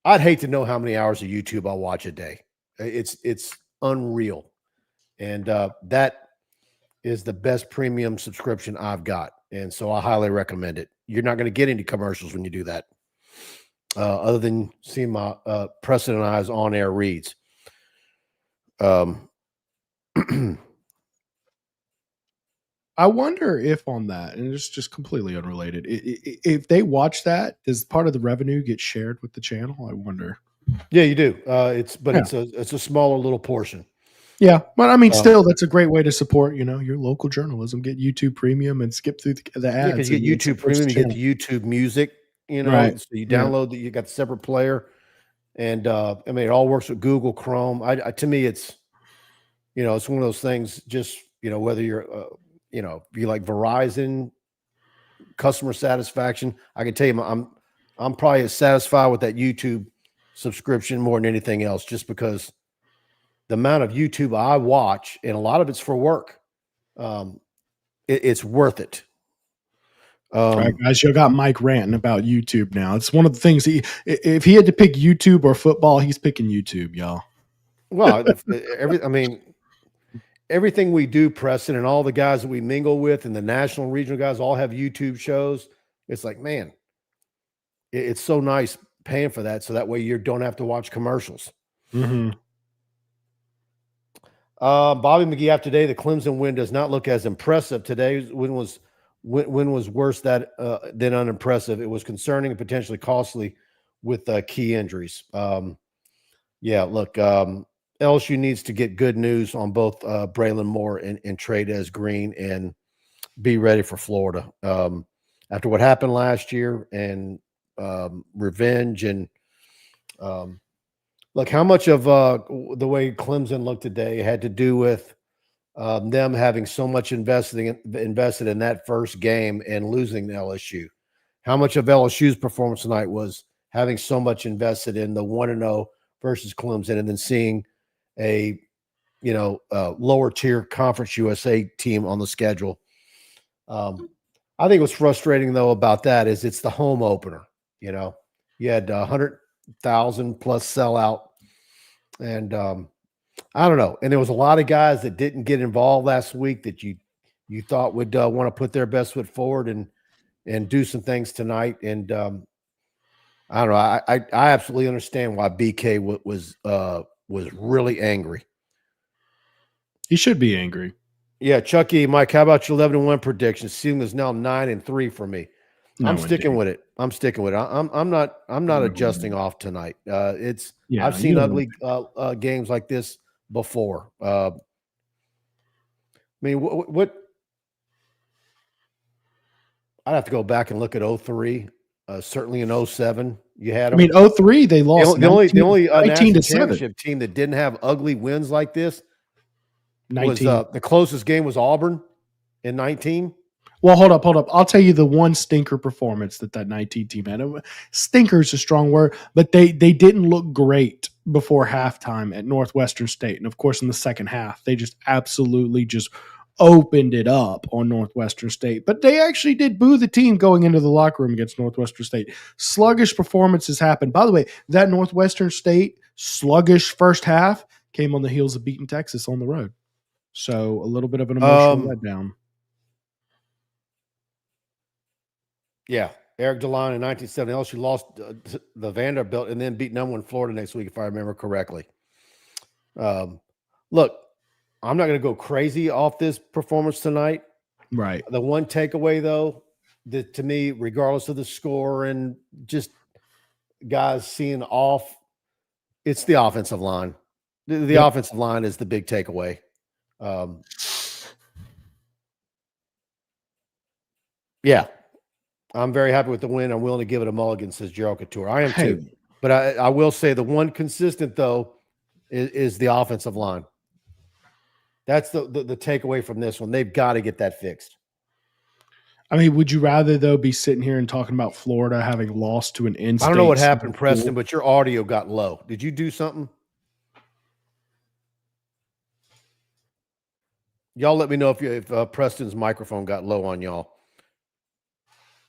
I'd hate to know how many hours of YouTube I watch a day. It's unreal, and that is the best premium subscription I've got, and so I highly recommend it. You're not going to get any commercials when you do that. Other than seeing my Preston and I's on-air reads. I wonder if on that, and it's just completely unrelated, if they watch that, does part of the revenue get shared with the channel? I wonder. Yeah, you do. It's a smaller little portion. Yeah, but I mean, still, that's a great way to support, your local journalism. Get YouTube Premium and skip through the ads. Yeah, because you get YouTube Premium, you get the YouTube Music. Right. So you download that, you got the separate player, and it all works with Google Chrome. To me, it's it's one of those things. Just whether you're if you like Verizon customer satisfaction, I can tell you I'm probably as satisfied with that YouTube subscription more than anything else, just because the amount of YouTube I watch, and a lot of it's for work, it's worth it. All right, guys, you got Mike ranting about YouTube now. It's one of the things if he had to pick YouTube or football, he's picking YouTube, y'all. Well, everything we do, Preston, and all the guys that we mingle with, and the national and regional guys all have YouTube shows. It's like, man, it's so nice paying for that, so that way you don't have to watch commercials. Mm-hmm. Bobby McGee, after today, the Clemson win does not look as impressive. Today's win was worse than unimpressive. It was concerning and potentially costly with key injuries. LSU needs to get good news on both Braylon Moore and Trey'Dez Green and be ready for Florida. After what happened last year and revenge and look, how much of the way Clemson looked today had to do with them having so much invested in that first game and losing to LSU. How much of LSU's performance tonight was having so much invested in the 1-0 versus Clemson, and then seeing a lower tier Conference USA team on the schedule. I think what's frustrating though about that is it's the home opener. You had 100,000 plus sellout, and I don't know. And there was a lot of guys that didn't get involved last week that you thought would want to put their best foot forward and do some things tonight. And I don't know. I absolutely understand why BK was really angry. He should be angry. Yeah, Chucky, Mike, how about your 11-1 prediction? Seeing is now 9-3 for me. No, I'm sticking with it. I'm not adjusting off tonight. I've seen ugly games like this before. What I'd have to go back and look at 03. Certainly in 07, you had them. 03 they lost. The only national 7 championship team that didn't have ugly wins like this 19. Was the closest game was Auburn in 19. Well, hold up. I'll tell you the one stinker performance that 19 team had. Stinker is a strong word, but they didn't look great before halftime at Northwestern State. And, of course, in the second half, they just absolutely just opened it up on Northwestern State. But they actually did boo the team going into the locker room against Northwestern State. Sluggish performances happened. By the way, that Northwestern State sluggish first half came on the heels of beating Texas on the road. So a little bit of an emotional letdown. Yeah, Eric DeLon in 1970. LSU lost the Vanderbilt and then beat #1 Florida next week, if I remember correctly. Look, I'm not going to go crazy off this performance tonight. Right. The one takeaway, though, that to me, regardless of the score and just guys seeing off, It's the offensive line. The offensive line is the big takeaway. Yeah, I'm very happy with the win. I'm willing to give it a mulligan, says Gerald Couture. I am too. But I will say the one consistent, though, is the offensive line. That's the takeaway from this one. They've got to get that fixed. I mean, would you rather, though, be sitting here and talking about Florida having lost to an in-state? I don't know what happened, Preston, but your audio got low. Did you do something? Y'all let me know if Preston's microphone got low on y'all.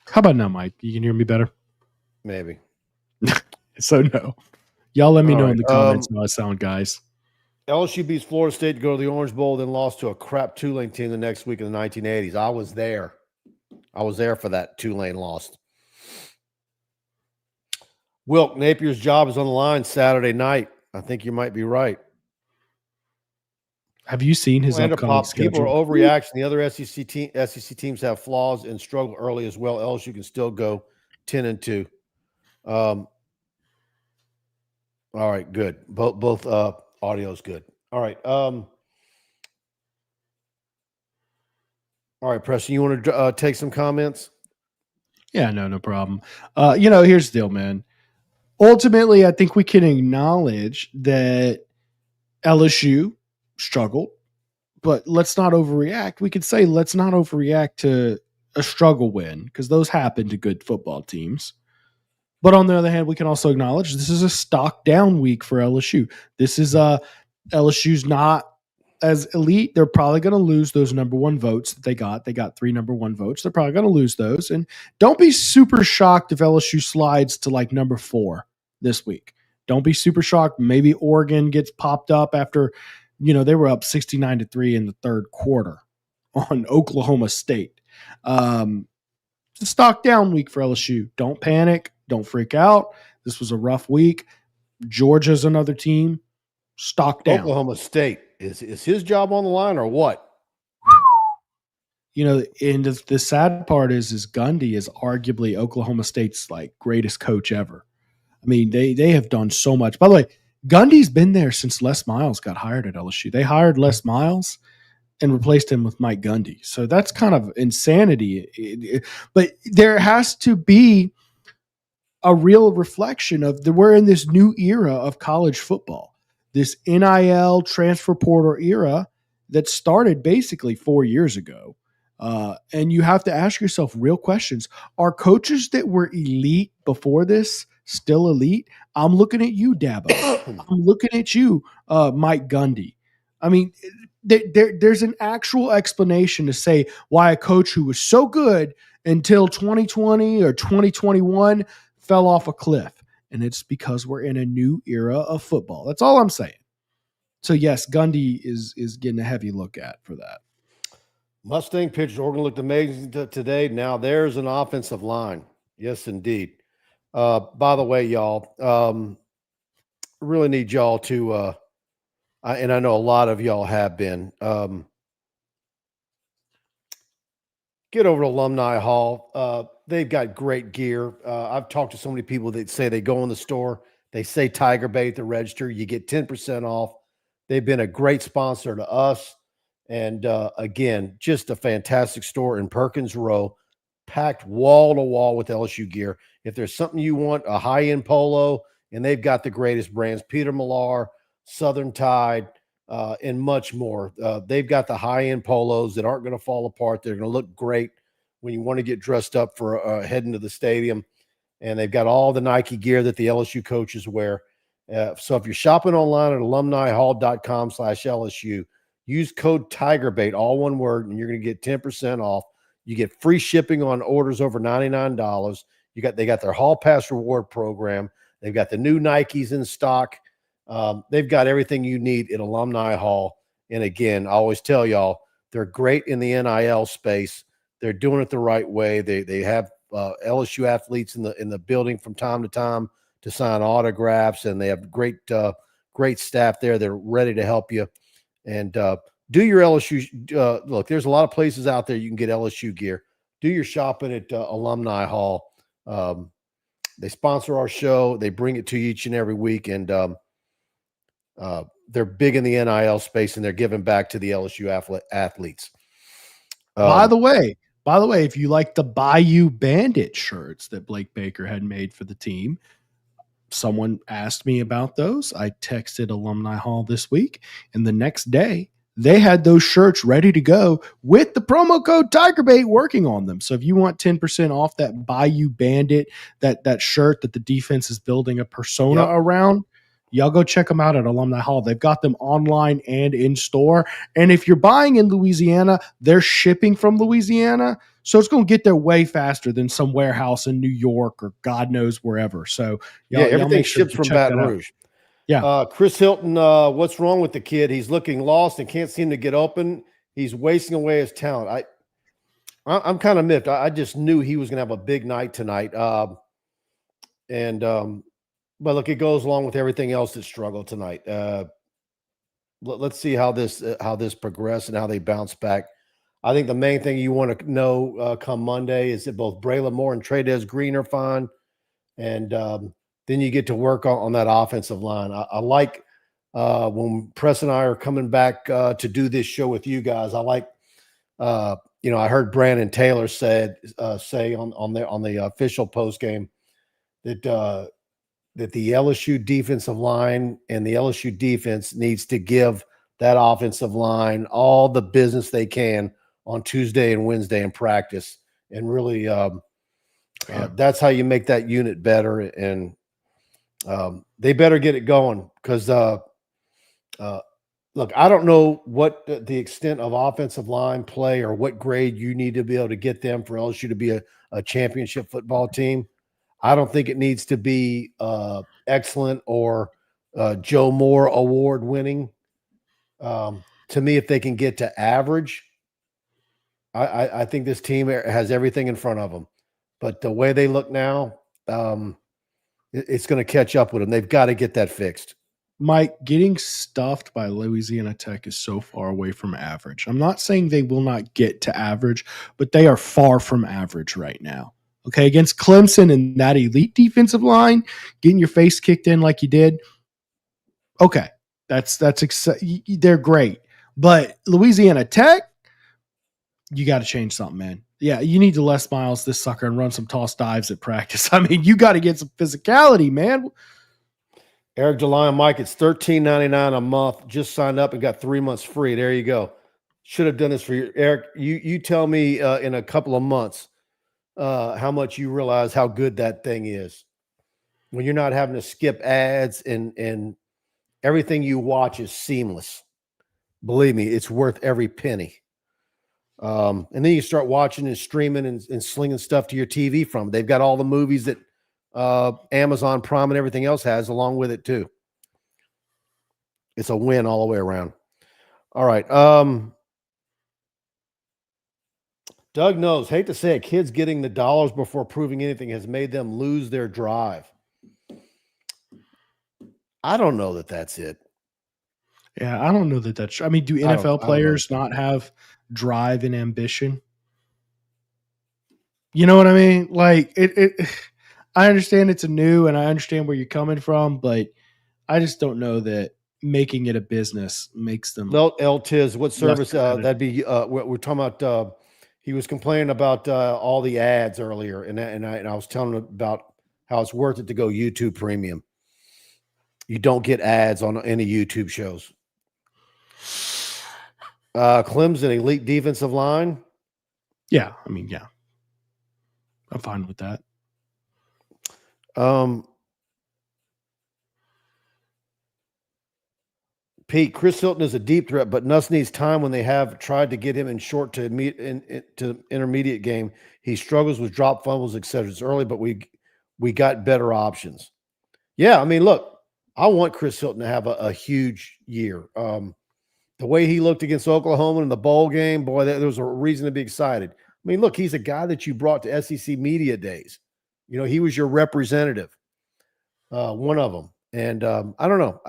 How about now, Mike? You can hear me better? Maybe. So, no. Y'all let me know in the comments how I sound, guys. LSU beats Florida State to go to the Orange Bowl, then lost to a crap Tulane team the next week in the 1980s. I was there. I was there for that Tulane loss. Wilk, Napier's job is on the line Saturday night. I think you might be right. Have you seen his upcoming schedule? People are overreacting. The other SEC teams have flaws and struggle early as well. LSU can still go 10-2. All right, good. Both audio's good. All right. All right, Preston, you want to take some comments? Yeah, no problem. Here's the deal, man. Ultimately, I think we can acknowledge that LSU struggled, but let's not overreact. We could say let's not overreact to a struggle win because those happen to good football teams. But on the other hand, we can also acknowledge this is a stock down week for LSU. This is LSU's not as elite. They're probably going to lose those number one votes that they got. They got 3 number one votes. They're probably going to lose those. And don't be super shocked if LSU slides to like number 4 this week. Don't be super shocked. Maybe Oregon gets popped up after, they were up 69-3 in the third quarter on Oklahoma State. It's a stock down week for LSU. Don't panic. Don't freak out. This was a rough week. Georgia's another team. Stock down. Oklahoma State. Is his job on the line or what? And the sad part is Gundy is arguably Oklahoma State's greatest coach ever. I mean, they have done so much. By the way, Gundy's been there since Les Miles got hired at LSU. They hired Les Miles and replaced him with Mike Gundy. So that's kind of insanity. But there has to be a real reflection of we're in this new era of college football, this NIL transfer portal era that started basically 4 years ago. And you have to ask yourself real questions. Are coaches that were elite before this still elite? I'm looking at you, Dabo. I'm looking at you, Mike Gundy. I mean, there's an actual explanation to say why a coach who was so good until 2020 or 2021 fell off a cliff. And it's because we're in a new era of football. That's all I'm saying. So, yes, Gundy is getting a heavy look at for that. Mustang pitched. Oregon looked amazing today. Now there's an offensive line. Yes, indeed. By the way, y'all, really need y'all to, and I know a lot of y'all have been, get over to Alumni Hall. They've got great gear. I've talked to so many people that say they go in the store, they say TigerBait at the register, you get 10% off. They've been a great sponsor to us. And again, just a fantastic store in Perkins Row, packed wall to wall with LSU gear. If there's something you want, a high-end polo, and they've got the greatest brands, Peter Millar, Southern Tide, and much more. They've got the high-end polos that aren't going to fall apart. They're going to look great when you want to get dressed up for heading to the stadium. And they've got all the Nike gear that the LSU coaches wear. So if you're shopping online at alumnihall.com/LSU, use code TigerBait, all one word, and you're going to get 10% off. You get free shipping on orders over $99. They got their Hall Pass reward program. They've got the new Nikes in stock. They've got everything you need at Alumni Hall. And again, I always tell y'all, they're great in the NIL space. They're doing it the right way. They have LSU athletes in the building from time to time to sign autographs, and they have great staff there. They're ready to help you. And do your LSU look. There's a lot of places out there you can get LSU gear. Do your shopping at Alumni Hall. They sponsor our show. They bring it to you each and every week, and they're big in the NIL space, and they're giving back to the LSU athletes. By the way, if you like the Bayou Bandit shirts that Blake Baker had made for the team, someone asked me about those. I texted Alumni Hall this week, and the next day they had those shirts ready to go with the promo code TigerBait working on them. So if you want 10% off that Bayou Bandit, that shirt that the defense is building a persona around, y'all go check them out at Alumni Hall. They've got them online and in store. And if you're buying in Louisiana, they're shipping from Louisiana. So it's going to get there way faster than some warehouse in New York or God knows wherever. So everything ships from Baton Rouge. Yeah. Chris Hilton, what's wrong with the kid? He's looking lost and can't seem to get open. He's wasting away his talent. I'm kind of miffed. I just knew he was going to have a big night tonight. But look, it goes along with everything else that struggled tonight. Let's see how this progresses and how they bounce back. I think the main thing you want to know come Monday is that both Braylon Moore and Trey'Dez Green are fine, and then you get to work on that offensive line. I like when Preston and I are coming back to do this show with you guys. I like, I heard Brandon Taylor say on the official post game that the LSU defensive line and the LSU defense needs to give that offensive line all the business they can on Tuesday and Wednesday in practice, and really that's how you make that unit better. And they better get it going because look, I don't know what the extent of offensive line play or what grade you need to be able to get them for LSU to be a championship football team. I don't think it needs to be excellent or Joe Moore award winning. To me, if they can get to average, I think this team has everything in front of them. But the way they look now, it's going to catch up with them. They've got to get that fixed. Mike, getting stuffed by Louisiana Tech is so far away from average. I'm not saying they will not get to average, but they are far from average right now. Okay, against Clemson and that elite defensive line, getting your face kicked in like you did. Okay, they're great. But Louisiana Tech, you got to change something, man. Yeah, you need to Les Miles this sucker and run some toss dives at practice. I mean, you got to get some physicality, man. Eric July and Mike, it's $13.99 a month. Just signed up and got 3 months free. There you go. Should have done this for you, Eric. You tell me in a couple of months how much you realize how good that thing is when you're not having to skip ads and everything you watch is seamless. Believe me, it's worth every penny. And then you start watching and streaming and slinging stuff to your TV from. They've got all the movies that Amazon Prime and everything else has along with it too. It's a win all the way around. All right. Doug knows, hate to say it, kids getting the dollars before proving anything has made them lose their drive. I don't know that that's it. Yeah, I don't know that that's. I mean, do NFL players not have drive and ambition? You know what I mean? Like I understand it's a new, and I understand where you're coming from, but I just don't know that making it a business makes them. LTIS, what service that'd be? We're talking about. He was complaining about all the ads earlier, and I was telling him about how it's worth it to go YouTube Premium. You don't get ads on any YouTube shows. Clemson, elite defensive line. Yeah, I mean, yeah, I'm fine with that. Pete, Chris Hilton is a deep threat, but Nuss needs time. When they have tried to get him in short to intermediate game, he struggles with drop fumbles, etc. It's early, but we got better options. Yeah, I mean, look, I want Chris Hilton to have a huge year. The way he looked against Oklahoma in the bowl game, boy, there was a reason to be excited. I mean, look, he's a guy that you brought to SEC Media Days. You know, he was your representative, one of them. And I don't know.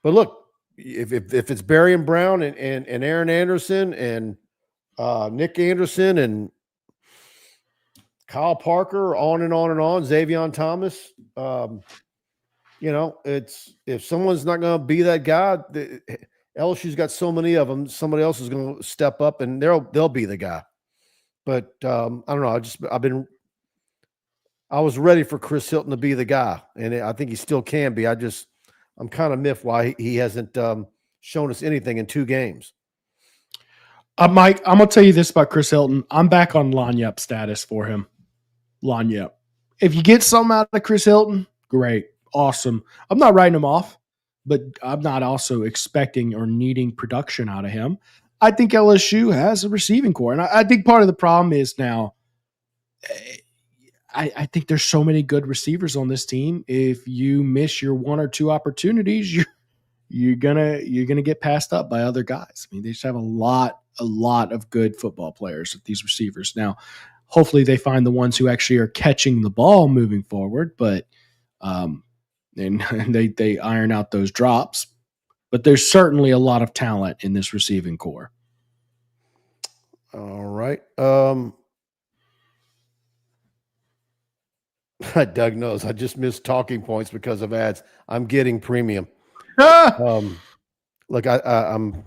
But look, if it's Barry and Brown and Aaron Anderson and Nick Anderson and Kyle Parker, on and on and on, Xavier Thomas, You know, it's if someone's not going to be that guy, LSU's got so many of them. Somebody else is going to step up, and they'll be the guy. But I don't know. I was ready for Chris Hilton to be the guy, and I think he still can be. I'm kind of miffed why he hasn't shown us anything in 2 games. Mike, I'm gonna tell you this about Chris Hilton. I'm back on Lanyap status for him. Lanyap. If you get something out of Chris Hilton, great, awesome. I'm not writing him off, but I'm not also expecting or needing production out of him. I think LSU has a receiving core, and I think part of the problem is now. I think there's so many good receivers on this team. If you miss your 1 or 2 opportunities, you're gonna get passed up by other guys. I mean, they just have a lot of good football players at these receivers. Now, hopefully they find the ones who actually are catching the ball moving forward, but and they iron out those drops. But there's certainly a lot of talent in this receiving core. All right. Doug knows I just missed talking points because of ads. I'm getting premium. Look, I'm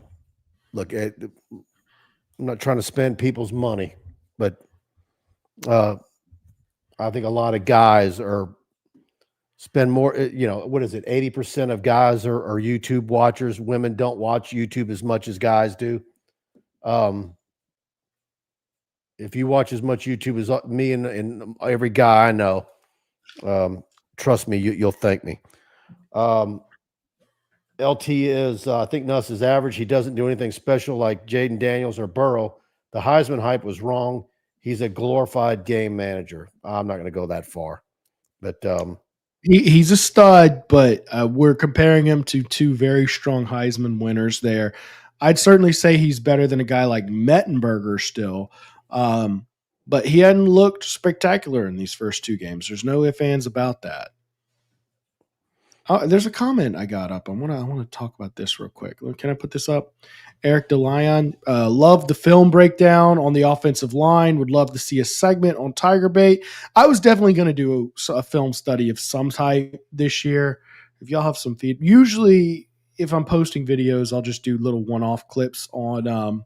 not trying to spend people's money, but I think a lot of guys spend more. What is it? 80% of guys are YouTube watchers. Women don't watch YouTube as much as guys do. If you watch as much YouTube as me and every guy I know, trust me, you'll thank me. LT is, I think Nuss is average. He doesn't do anything special like Jaden Daniels or Burrow. The Heisman hype was wrong. He's a glorified game manager. I'm not going to go that far, but he's a stud, but we're comparing him to 2 very strong Heisman winners there. I'd certainly say he's better than a guy like Mettenberger still. But he hadn't looked spectacular in these first 2 games. There's no ifs, ands about that. There's a comment I got up. I want to talk about this real quick. Can I put this up? Eric DeLion, love the film breakdown on the offensive line. Would love to see a segment on TigerBait. I was definitely going to do a film study of some type this year. If y'all have some feed, usually if I'm posting videos, I'll just do little one-off clips on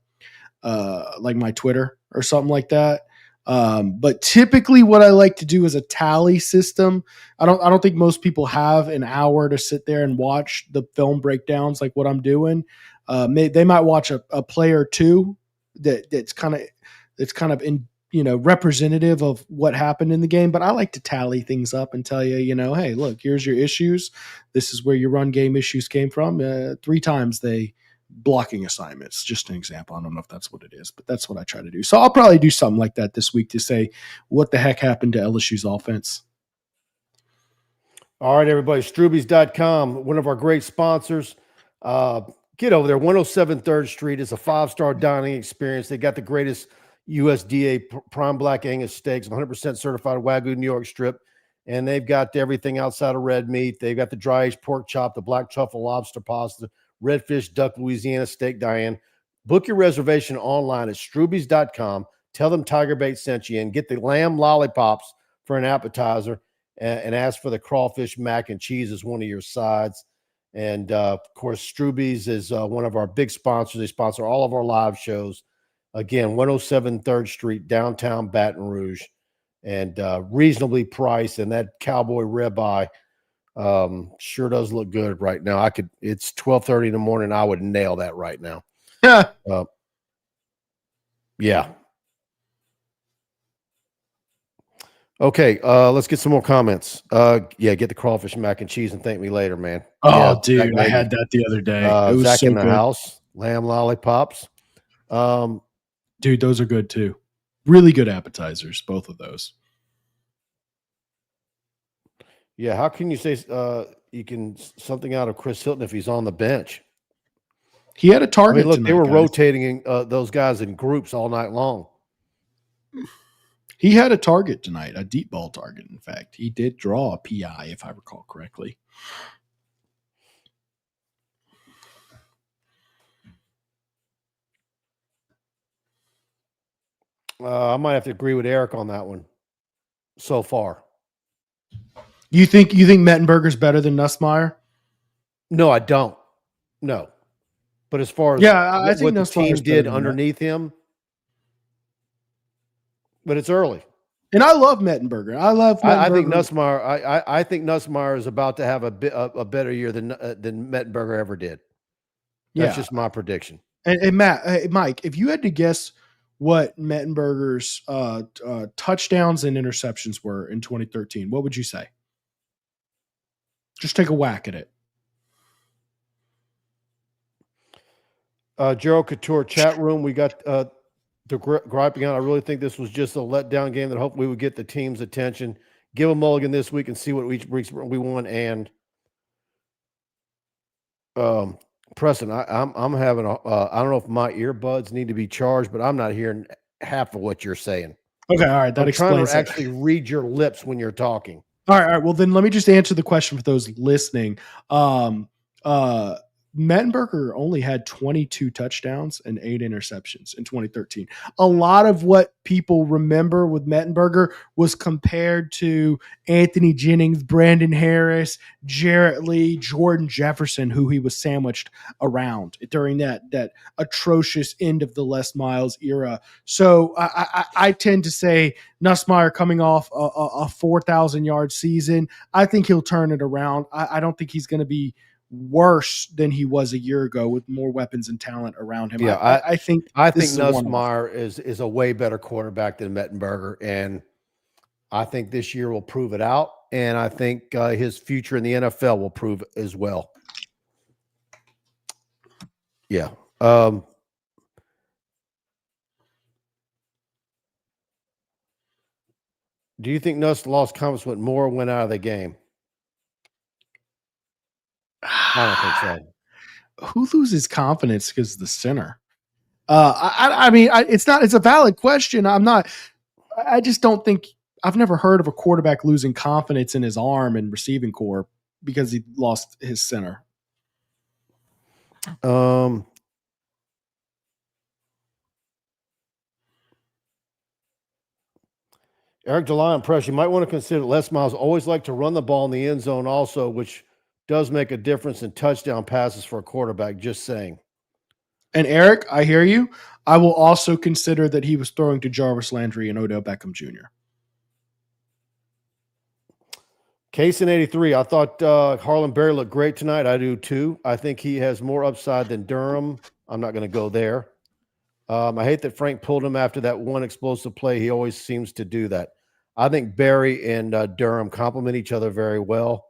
like my Twitter or something like that. But typically what I like to do is a tally system. I don't think most people have an hour to sit there and watch the film breakdowns like what I'm doing. They might watch a play or 2 that's kind of in, representative of what happened in the game. But I like to tally things up and tell you, hey, look, here's your issues. This is where your run game issues came from. 3 times they blocking assignments, just an example. I don't know if that's what it is, but that's what I try to do. So I'll probably do something like that this week to say what the heck happened to LSU's offense. All right, everybody, Stroubes.com, one of our great sponsors. Get over there. 107 3rd Street is a 5-star dining experience. They got the greatest USDA prime black Angus steaks, 100% certified Wagyu New York strip, and they've got everything outside of red meat. They've got the dry-aged pork chop, the black truffle lobster pasta, redfish, duck, Louisiana steak, Diane. Book your reservation online at Stroubes.com. Tell them TigerBait sent you and get the lamb lollipops for an appetizer and ask for the crawfish mac and cheese as one of your sides. And, of course, Stroubes is one of our big sponsors. They sponsor all of our live shows. Again, 107 3rd Street, downtown Baton Rouge, and reasonably priced. And that cowboy ribeye sure does look good right now. It's 12:30 in the morning. I would nail that right now. Yeah. Okay. Let's get some more comments. Get the crawfish mac and cheese and thank me later, man. Oh, dude, I had that the other day. It was Zach so in the good. house, lamb lollipops. Dude, those are good too. Really good appetizers, both of those. Yeah, how can you say you can something out of Chris Hilton if he's on the bench? He had a target. Look, tonight, they were guys. rotating those guys in groups all night long. He had a target tonight, a deep ball target. In fact, he did draw a PI, if I recall correctly. I might have to agree with Eric on that one so far. You think Mettenberger's better than Nussmeier? No, I don't. No. But as far as Yeah, I think what the Nussmeier's team better did than underneath him, but it's early. And I love Mettenberger. I love Mettenberger. I think Nussmeier is about to have a better year than Mettenberger ever did. That's just my prediction. And Mike, if you had to guess what Mettenberger's touchdowns and interceptions were in 2013, what would you say? Just take a whack at it. Gerald Couture chat room. We got the griping out. I really think this was just a letdown game that hopefully would get the team's attention. Give a mulligan this week and see what each week we won. And Preston, I'm having I don't know if my earbuds need to be charged, but I'm not hearing half of what you're saying. Okay, all right. I'm trying to actually read your lips when you're talking. All right. Well, then let me just answer the question for those listening. Mettenberger only had 22 touchdowns and 8 interceptions in 2013. A lot of what people remember with Mettenberger was compared to Anthony Jennings, Brandon Harris, Jarrett Lee, Jordan Jefferson, who he was sandwiched around during that atrocious end of the Les Miles era. So I tend to say Nussmeier coming off a 4,000-yard season. I think he'll turn it around. I don't think he's going to be worse than he was a year ago with more weapons and talent around him. Yeah, I think Nussmeier is a way better quarterback than Mettenberger, and I think this year will prove it out. And I think his future in the NFL will prove it as well. Yeah. Do you think Nuss lost confidence when Moore went out of the game? I don't think so. Who loses confidence because of the center? I mean, it's a valid question. I just don't think I've never heard of a quarterback losing confidence in his arm and receiving core because he lost his center. Eric DeLyon press. You might want to consider Les Miles always like to run the ball in the end zone also, which does make a difference in touchdown passes for a quarterback. Just saying. And Eric, I hear you. I will also consider that he was throwing to Jarvis Landry and Odell Beckham Jr. Case in 83. I thought Harlan Berry looked great tonight. I do too. I think he has more upside than Durham. I'm not going to go there. I hate that Frank pulled him after that one explosive play. He always seems to do that. I think Berry and Durham complement each other very well.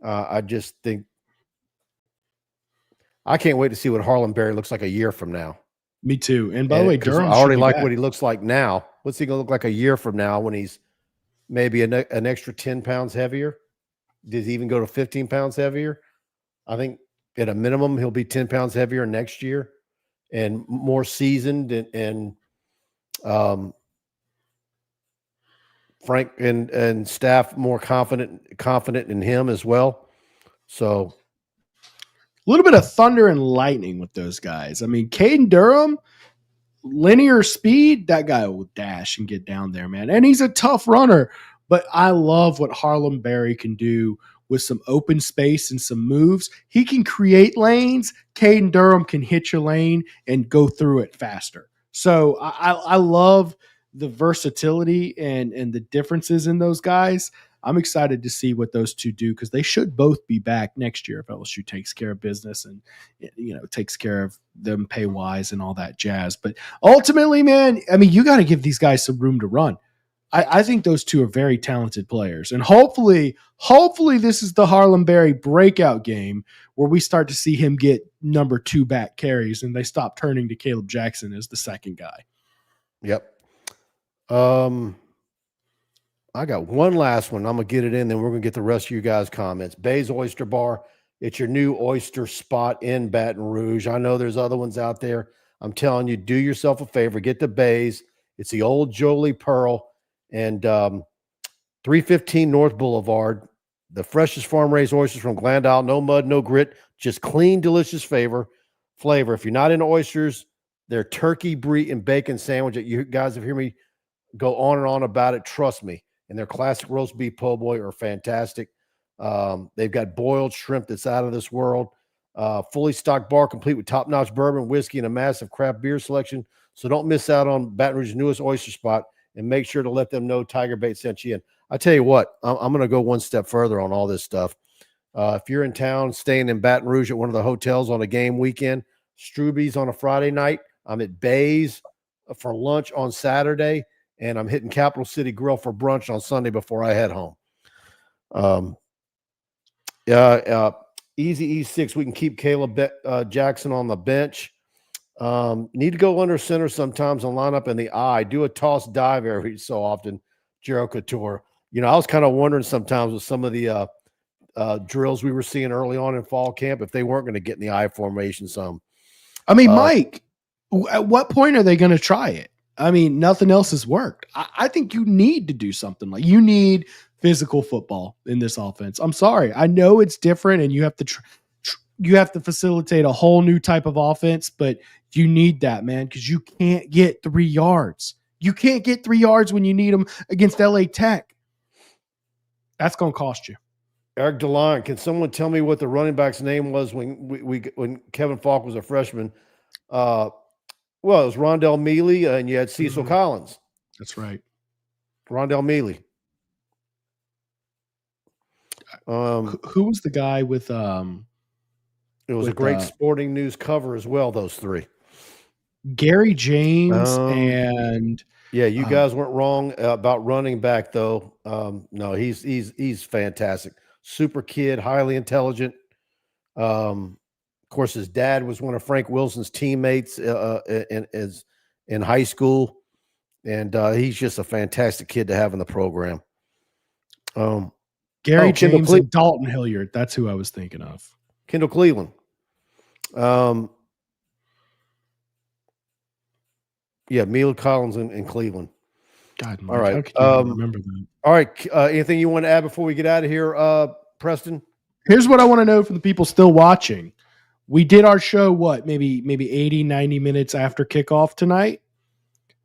I just think I can't wait to see what Harlan Berry looks like a year from now. Me too. And by the way, Durham, I already like what he looks like now. What's he going to look like a year from now when he's maybe an extra 10 pounds heavier? Does he even go to 15 pounds heavier? I think at a minimum, he'll be 10 pounds heavier next year and more seasoned and Frank and staff more confident in him as well. So a little bit of thunder and lightning with those guys. I mean, Caden Durham, linear speed, that guy will dash and get down there, man. And he's a tough runner, but I love what Harlan Berry can do with some open space and some moves. He can create lanes. Caden Durham can hit your lane and go through it faster. So I love the versatility and the differences in those guys. I'm excited to see what those two do because they should both be back next year if LSU takes care of business and takes care of them pay wise and all that jazz. But ultimately, man, I mean, you got to give these guys some room to run. I think those two are very talented players, and hopefully this is the Harlan Berry breakout game where we start to see him get number 2 back carries and they stop turning to Caleb Jackson as the second guy. Yep. I got one last one. I'm going to get it in, then we're going to get the rest of you guys' comments. Baye's Oyster Bar. It's your new oyster spot in Baton Rouge. I know there's other ones out there. I'm telling you, do yourself a favor. Get to Baye's. It's the old Jolie Pearl and 315 North Boulevard. The freshest farm-raised oysters from Glandile. No mud, no grit. Just clean, delicious flavor. If you're not into oysters, their turkey, brie, and bacon sandwich that you guys have heard me go on and on about it. Trust me, and their classic roast beef po' boy are fantastic. They've got boiled shrimp that's out of this world. Fully stocked bar complete with top-notch bourbon, whiskey, and a massive craft beer selection. So don't miss out on Baton Rouge's newest oyster spot, and make sure to let them know TigerBait sent you in. I tell you what, I'm going to go one step further on all this stuff. If you're in town, staying in Baton Rouge at one of the hotels on a game weekend, Stroubes on a Friday night, I'm at Baye's for lunch on Saturday, and I'm hitting Capital City Grill for brunch on Sunday before I head home. Easy E6, we can keep Caleb Jackson on the bench. Need to go under center sometimes and line up in the eye. Do a toss dive every so often, Gerald Couture. You know, I was kind of wondering sometimes with some of the drills we were seeing early on in fall camp if they weren't going to get in the eye formation some. I mean, Mike, at what point are they going to try it? I mean, nothing else has worked. I think you need to do something like you need physical football in this offense. I'm sorry. I know it's different and you have to you have to facilitate a whole new type of offense, but you need that, man, because you can't get 3 yards. You can't get 3 yards when you need them against LA Tech. That's going to cost you. Eric DeLon, can someone tell me what the running back's name was when Kevin Falk was a freshman? Well, it was Rondell Mealy, and you had Cecil Collins. That's right. Rondell Mealy. Who was the guy with it was a great sporting news cover as well, those three. Gary James and you guys weren't wrong about running back though. No, he's fantastic. Super kid, highly intelligent. Of course, his dad was one of Frank Wilson's teammates in high school, and he's just a fantastic kid to have in the program. Gary James and Dalton Hilliard. That's who I was thinking of. Kendall Cleveland. Mila Collins in Cleveland. God, Mike, all right. How can you remember that? All right. Anything you want to add before we get out of here, Preston? Here's what I want to know from the people still watching. We did our show, maybe 80, 90 minutes after kickoff tonight.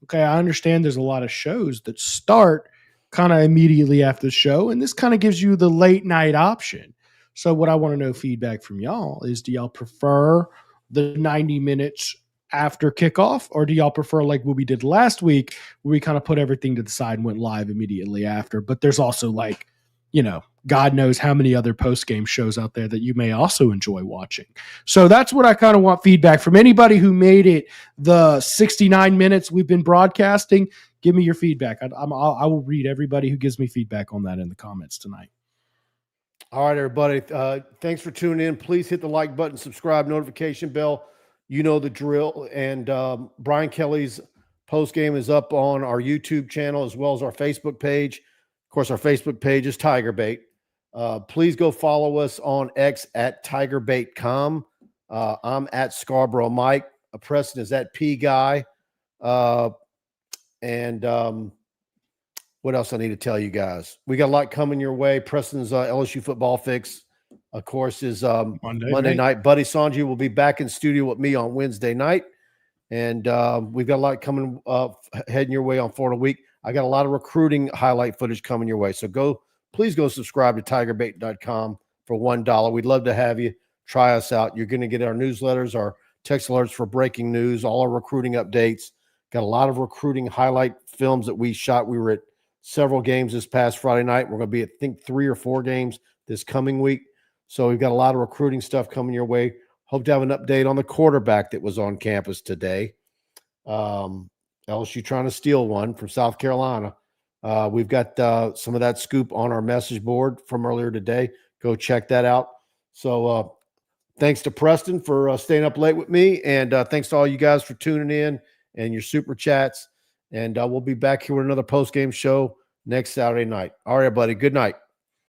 Okay, I understand there's a lot of shows that start kind of immediately after the show, and this kind of gives you the late night option. So what I want to know feedback from y'all is, do y'all prefer the 90 minutes after kickoff, or do y'all prefer like what we did last week where we kind of put everything to the side and went live immediately after? But there's also God knows how many other post-game shows out there that you may also enjoy watching. So that's what I kind of want feedback from anybody who made it the 69 minutes we've been broadcasting. Give me your feedback. I will read everybody who gives me feedback on that in the comments tonight. All right, everybody. Thanks for tuning in. Please hit the like button, subscribe, notification bell. You know the drill. And Brian Kelly's post game is up on our YouTube channel as well as our Facebook page. Of course, our Facebook page is TigerBait. Please go follow us on X at TigerBait.com. I'm at Scarborough Mike. Preston is at P Guy. What else I need to tell you guys? We got a lot coming your way. Preston's LSU football fix, of course, is Monday night. Buddy Sanji will be back in studio with me on Wednesday night. And we've got a lot coming heading your way on Florida Week. I got a lot of recruiting highlight footage coming your way. So please go subscribe to TigerBait.com for $1. We'd love to have you. Try us out. You're going to get our newsletters, our text alerts for breaking news, all our recruiting updates. Got a lot of recruiting highlight films that we shot. We were at several games this past Friday night. We're going to be at, I think, 3 or 4 games this coming week. So we've got a lot of recruiting stuff coming your way. Hope to have an update on the quarterback that was on campus today. LSU trying to steal one from South Carolina. We've got some of that scoop on our message board from earlier today. Go check that out. So thanks to Preston for staying up late with me. And thanks to all you guys for tuning in and your super chats. And we'll be back here with another post-game show next Saturday night. All right, buddy. Good night.